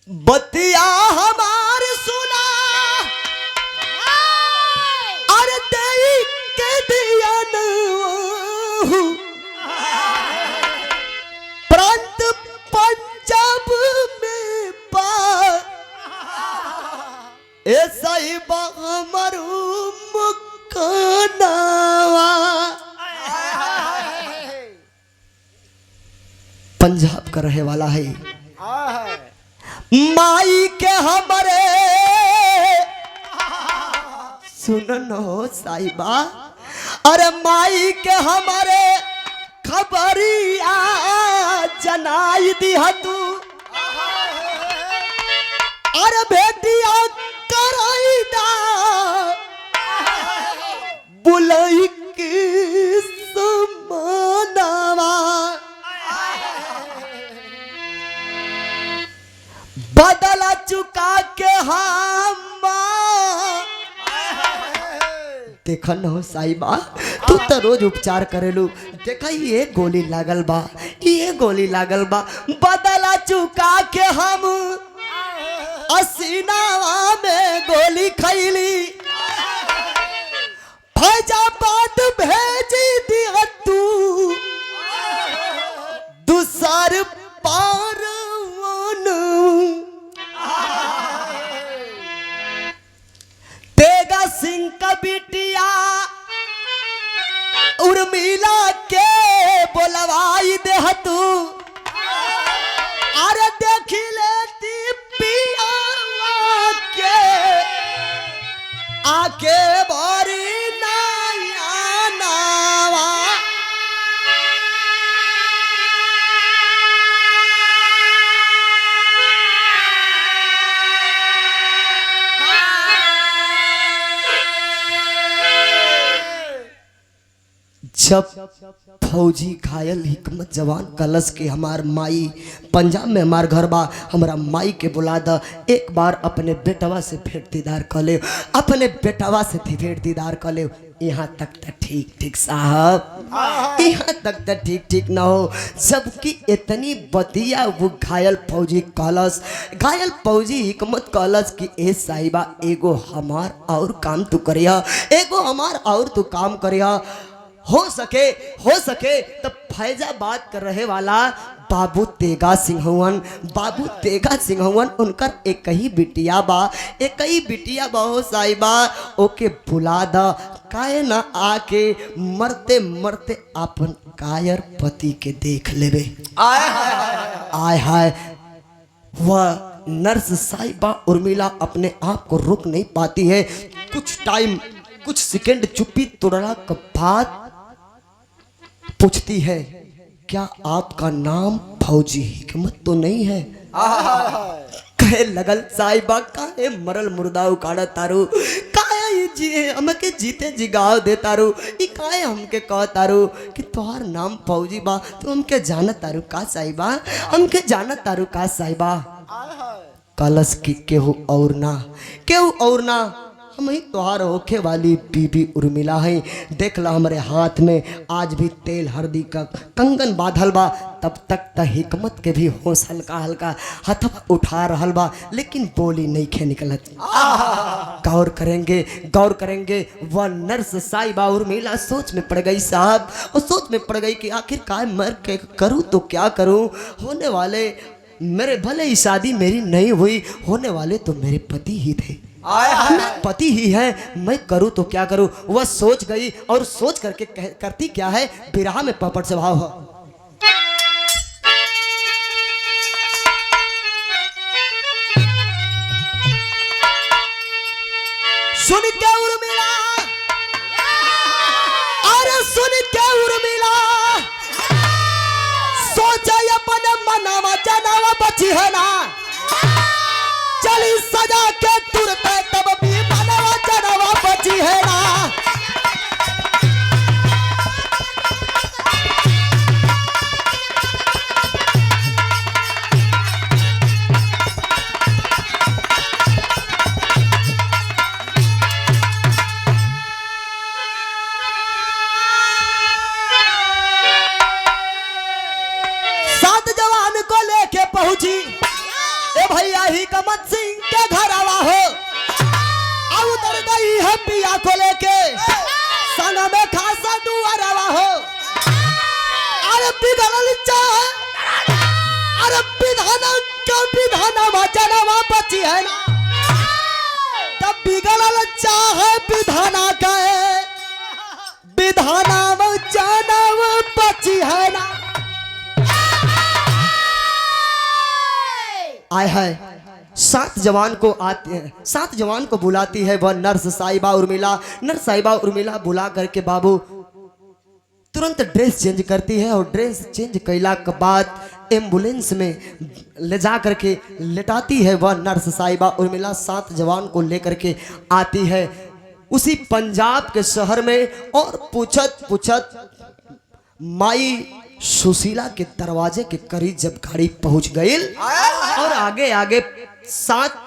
बतिया हमार सुना, अरे देई के दिया प्रांत पंजाब में पा ऐसा ही हमर मुकनावा। पंजाब का रहे वाला है, माई के हमारे सुनो साहिबा, अरे माई के हमारे खबरिया जनाई दिया तू, अरे बेटिया कराई दा बुलाई की समानावा। बदला चुका के हम देखा न हो साहिबा, तू तो रोज उपचार करेलू, देखा ये गोली लागल बा, बदला चुका के हम असीनावा में गोली खैली, फैजाबाद भेजी दिया तू दूसर पार तेगा सिंह का बिटिया उर्मिला के बोलवाई दे तू, अरे देखी लेती पिया के आके बारी नया नावा। जब फौजी घायल हिकमत जवान कलश के हमार माई पंजाब में हमार घर बा, हमारा माई के बुला द, एक बार अपने बेटवा से भेंट दीदार कर ले, अपने बेटवा से भेंट दीदार कर ले। यहाँ तक तो ठीक ठीक साहब, यहाँ तक तो ठीक ठीक ना हो, जबकि इतनी बतिया वो घायल फौजी कलश, घायल फौजी हिकमत कलश की ए साहिबा एगो हमार और काम तू करिया, एगो हमार और तू काम करिया। हो सके तो फैजाबाद कर रहे वाला बाबू तेगा सिंह हवन, बाबू तेगा सिंह हवन, उनकर एक ही बिटिया बा हो साहिबा, ओके बुला दा, काहे ना आके मरते मरते अपन कायर पति के देख लेवे। आय हाय वह नर्स साहिबा उर्मिला अपने आप को रोक नहीं पाती है। कुछ सेकंड चुप्पी तोड़ना के बाद पूछती है, क्या आपका नाम फौजी हिकमत तो नहीं है? कहे लगल साहिबा, काहे मरल मुर्दा उकाड़ा तारू, काहे जी हमके जीते जिगाव दे तारू, ई काहे हमके कह तारू कि तोहार नाम फौजी बा, तू हमके जानत तारू का साहिबा, हमके जानत तारू का साहिबा? कलश की केहू और ना, हम ही तोहार होखे वाली बीबी उर्मिला है। देख ला हमारे हाथ में आज भी तेल हल्दी का कंगन बांधल बा, तब तक त हिकमत के भी होश हल्का हल्का हथवा उठा रहल बा, लेकिन बोली नहीं खे निकलत। गौर करेंगे वह नर्स साहिबा उर्मिला सोच में पड़ गई साहब, और सोच में पड़ गई कि आखिर काय मर के करूँ तो क्या करूँ, होने वाले मेरे भले ही शादी मेरी नहीं हुई, होने वाले तो मेरे पति ही थे, पति ही है, मैं करूं तो क्या करूं। वह सोच गई और सोच करके करती क्या है, बिरहा में पपट स्वभाव है। सुन के उर्मिला, अरे सुन के उर्मिला, सोचा अपन मनावा जनावा बची है ना, चली सजा के तुरते तब भी मनवा जनवा बची है ना। सात जवान को लेके पहुंची ए भैया हिकमत सिंह के घर आवा हो, अब उतर गई है पिया को लेके सना में खासा दुआरवा हो। अरे बिगड़ल चाह, अरे विधाना जनवा बची है ना, तब बिगड़ल चाह विधाना का विधाना जनवा बची है ना। आय है सात जवान को बुलाती है वह नर्स साहिबा उर्मिला बुला करके बाबू तुरंत ड्रेस चेंज करती है, और ड्रेस चेंज कैला के बाद एम्बुलेंस में ले जा करके लेटाती है वह नर्स साहिबा उर्मिला। सात जवान को लेकर के आती है उसी पंजाब के शहर में, और पूछत माई सुशीला के दरवाजे के करीब जब गाड़ी पहुंच गई, और आगे सात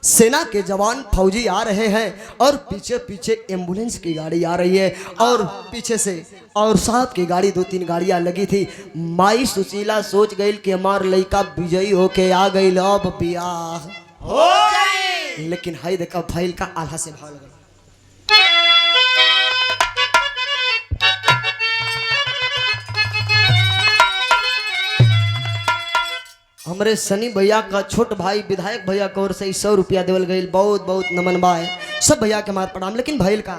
सेना के जवान फौजी आ रहे हैं, और पीछे एम्बुलेंस की गाड़ी आ रही है, और पीछे से और साहब की गाड़ी 2-3 गाड़ियां लगी थी। माई सुशीला सोच गई कि हमार लड़का विजयी होके आ गई, अब बियाह हो गई, लेकिन हाय देखा भैल का आधा से भाव लगा। हमरे सनी भैया का छोट भाई विधायक भैया की ओर से 100 रुपया देवल गई, बहुत बहुत नमन बा है सब भैया के मार प्रणाम। लेकिन भैल का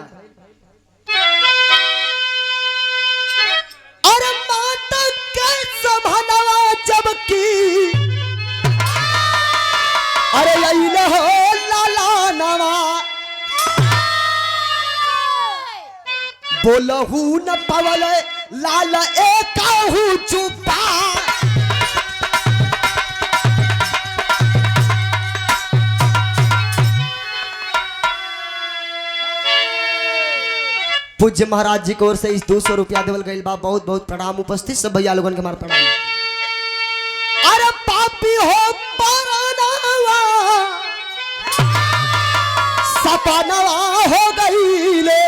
और माता के सभनवा जबकि अरे अइले हो लाला नवा, बोलहू न पवल लाल एकाहू चुपा, पूज्य महाराज जी की ओर से इस 200 रुपया देवल गई बा। बहुत बहुत प्रणाम। उपस्थित सब भैया लोगन के हमारा प्रणाम। अरे पापी हो परनावा सपनवा हो गई ले,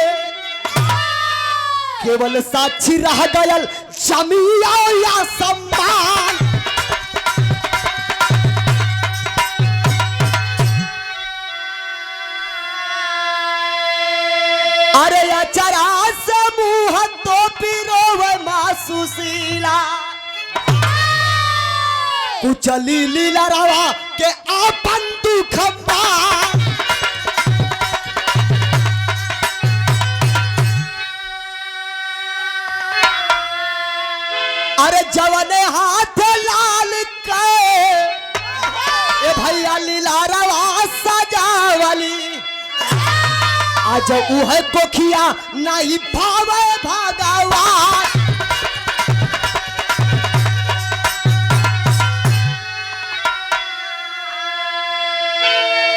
केवल साक्षी रह गयल जमिया या सम्मान। अरे अचरा से मुंह तो पिरोव मासुसीला, कुचली लीला रवा के आपन दुख पान। अरे जवने हाथ लाल के ए भैया लीला रवा सजावली, आज उह कोखिया नहीं भावे भगवान।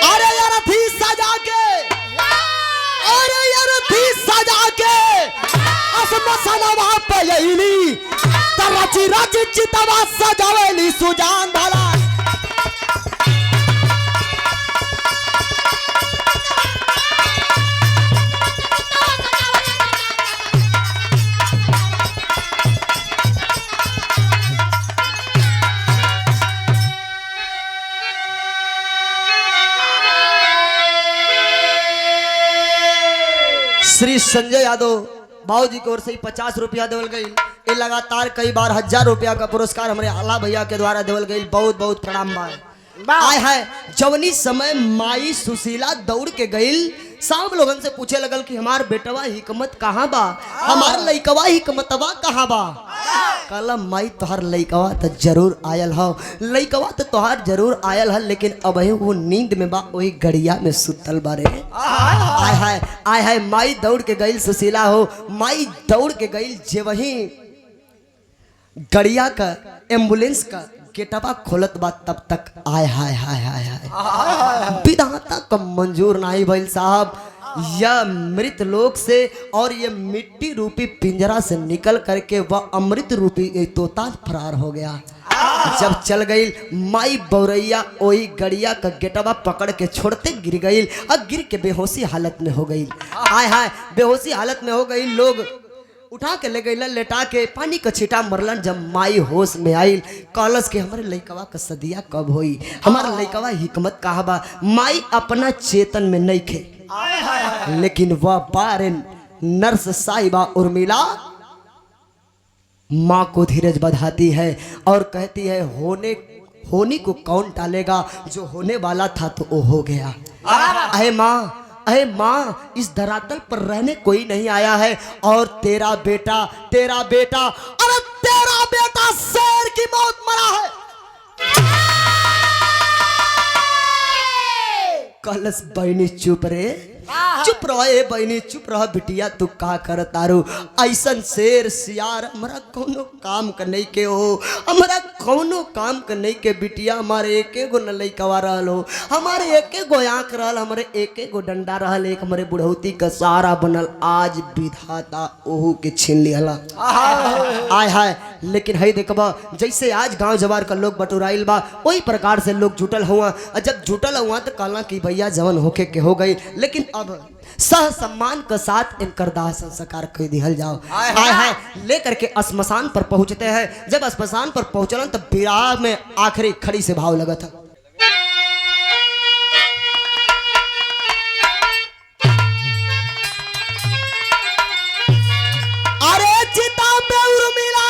अरे यार थी सजा के, अरे यार थी सजा के असमसनवा पयली, तरची रची चितवा सजावेली सुजान भला। श्री संजय यादव बाबूजी की ओर से 50 रुपया देवल गई। ये लगातार कई बार 1000 रुपया का पुरस्कार हमारे आला भैया के द्वारा देवल गई। बहुत बहुत प्रणाम बा। आय है जवनी समय माई सुशीला दौड़ के गई, सब लोगन से पूछे लगल कि हमार बेटवा हिकमत कहाँ बा, हमार लइकवा हिकमतवा कहाँ बा। कहला माई तोहार लइकवा तो जरूर आयल हो, लइकवा तो तोहार जरूर आयल है, लेकिन अब वो नींद में बा, वही गड़िया में सुतल बारे। आय है माई दौड़ के गई सुशीला हो, माई दौड़ के गई जे वही गड़िया का एम्बुलेंस का गेटवा खोलत बा, तब तक आय हाय हाय हाय हाय विधाता का मंजूर नहीं भइल साहब। यह मृत लोक से और ये मिट्टी रूपी पिंजरा से निकल करके वह अमृत रूपी तोता फरार हो गया। जब चल गई माई बौरैया वही गड़िया का गेटवा पकड़ के छोड़ते गिर गई और गिर के बेहोशी हालत में हो गई। आय हाय बेहोशी हालत में हो गई, लोग उठा के ले गई, लेटा के पानी का छीटा मरलन। जब माई होश में आई कहलस के हमारे लइकवा का सदिया कब होई, हमारा लइकवा हिकमत कहाँ बा। माई अपना चेतन में नहीं खे, लेकिन वह बारे नर्स साहिबा उर्मिला माँ को धीरज बधाती है और कहती है होने को कौन टालेगा, जो होने वाला था तो वो हो गया। अरे माँ इस धरातल पर रहने कोई नहीं आया है, और तेरा बेटा अरे तेरा बेटा शेर की मौत मरा है। कलश बहनी चुप रे, चुप रहे बहनी चुप रह बिटिया, तू का कर तारू। ऐसन शेर सियार हमारा कोनो काम का नहीं के हो, हमारा कोनो काम का नहीं के बिटिया। हमारे एक गो न लइकवा रहल हो, हमारे एक गो आँख रहल, हमारे एक गो डंडा रहल, एक हमारे बुढ़ौती का सहारा बनल। आज विधाता ओहू के छीन लिहला। आय हाय लेकिन है देखबा जैसे आज गांव जवार का लोग बटुराइल बा, वही प्रकार से लोग जुटल हुआ। जब जुटल हुआ तो कहला कि भैया जवन होके के हो गई, लेकिन अब सह सम्मान के साथ इनकर दाह संस्कार कर दिहल जाओ। आय हाय लेकर के श्मशान पर पहुंचते हैं। जब श्मशान पर पहुंचलन तब विराह में आखिरी खड़ी से भाव लगा था। अरे चिता पे उर्मिला,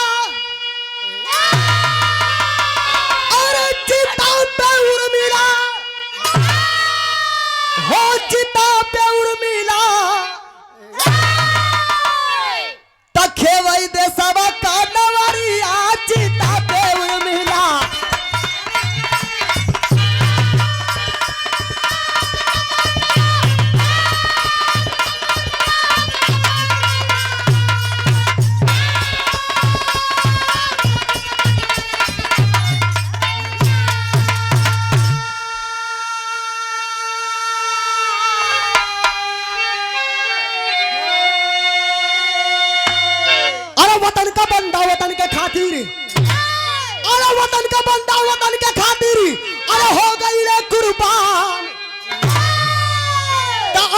अरे चिता पे उर्मिला, हो चिता पे उर्मिला, तखे वही देशवा का नवरिया। चिता पे उर्मिला, वतन का बंदा वतन के खातिर, अरे वतन का बंदा वतन के खातिर, अरे हो गई रे कुर्बान।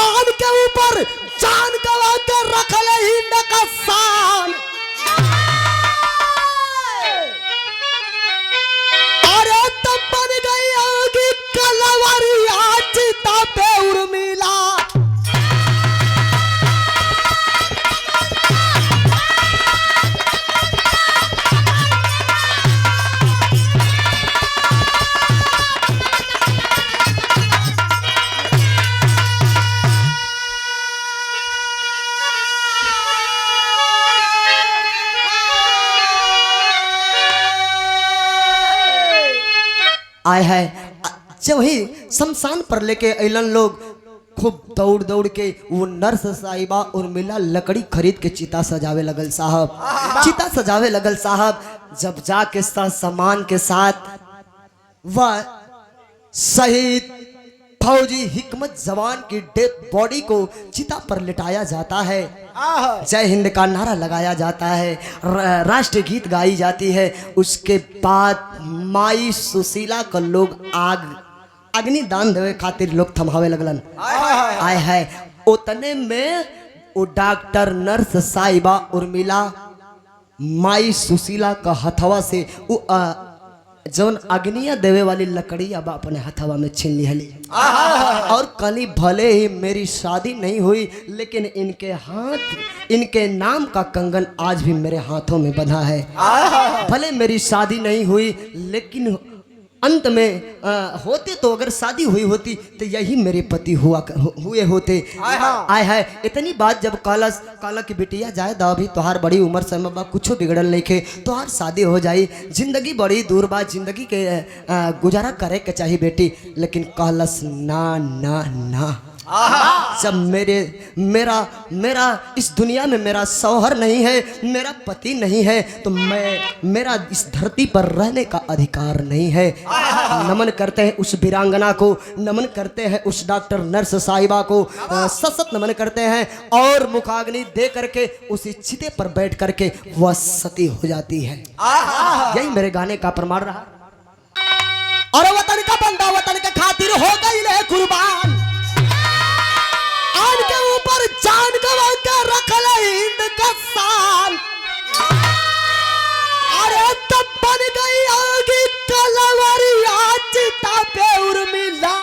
आम के ऊपर जान गवा के रख ले हिंद का शान। अरे तब बन गई होगी कलवरिया चिता पे उर्मिला। आए है जब वही शमशान पर लेके अलन लोग खूब दौड़ दौड़ के वो नर्स साहिबा उर्मिला लकड़ी खरीद के चिता सजावे लगल साहब। चिता सजावे लगल साहब। जब जाके सामान के साथ वह शहीद फौजी हिकमत जवान की डेड बॉडी को चिता पर लिटाया जाता है। जय हिंद का नारा लगाया जाता है, राष्ट्रीय गीत गाई जाती है। उसके बाद माई सुशीला का लोग अग्नि दान देवे खातिर लोग थमावे लगलन। आए है उतने में वो डॉक्टर नर्स साहिबा उर्मिला माई सुशीला का हथवा से वो जौन अग्निया देवे वाली लकड़ी अब अपने हथवा में छीन ली और कली भले ही मेरी शादी नहीं हुई लेकिन इनके हाथ इनके नाम का कंगन आज भी मेरे हाथों में बंधा है। भले मेरी शादी नहीं हुई लेकिन अंत में होते तो अगर शादी हुई होती तो यही मेरे पति हुए होते। आए है इतनी बात जब काला की बिटिया जाए दा अभी तोहार बड़ी उम्र से बाबा कुछ बिगड़ल नहीं खे, तोहार शादी हो जाई, जिंदगी बड़ी दूर बा, जिंदगी के गुजारा करे के चाहिए बेटी। लेकिन कहलस ना ना ना। जब मेरा इस दुनिया में मेरा शौहर नहीं है, मेरा पति नहीं है, तो मेरा इस धरती पर रहने का अधिकार नहीं है। नमन करते हैं उस वीरांगना को, नमन करते हैं उस डॉक्टर नर्स साहिबा को, सशक्त नमन करते हैं और मुखाग्नि दे करके उसी चिते पर बैठ करके वह सती हो जाती है। यही मेरे गाने का प्रमाण रहा। और वतन का बंदा वतन के खातिर हो गई ले कुर्बान। आन के ऊपर जान गवा के रख ले हिंद का शान। अरे तब बन गई होगी कलवरिया चिता पे उर्मिला।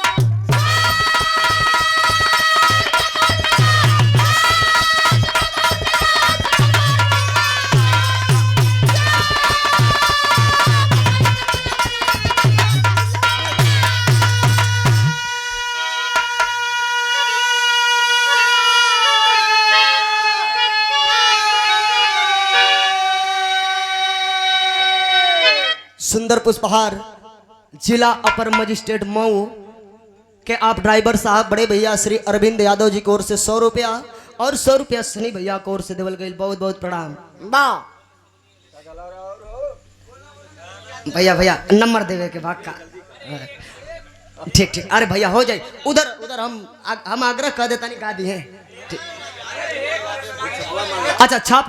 सुंदर पुष्पहार जिला अपर मजिस्ट्रेट मऊ के आप ड्राइवर साहब बड़े भैया श्री अरविंद यादव जी की ओर से 100 रुपया और 100 रुपया सनी भैया की ओर से देवल गई। बहुत बहुत प्रणाम। भैया नंबर देवे के भाग का ठीक। अरे भैया हो जाए उधर हम आग्रह कर देता नहीं गा दिए। अच्छा छाप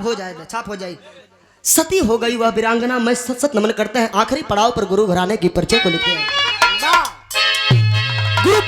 हो जाए। सती हो गई वह वीरांगना, मैं सत नमन करते हैं। आखिरी पड़ाव पर गुरु घराने की परिचय को लिखते हैं। गुरु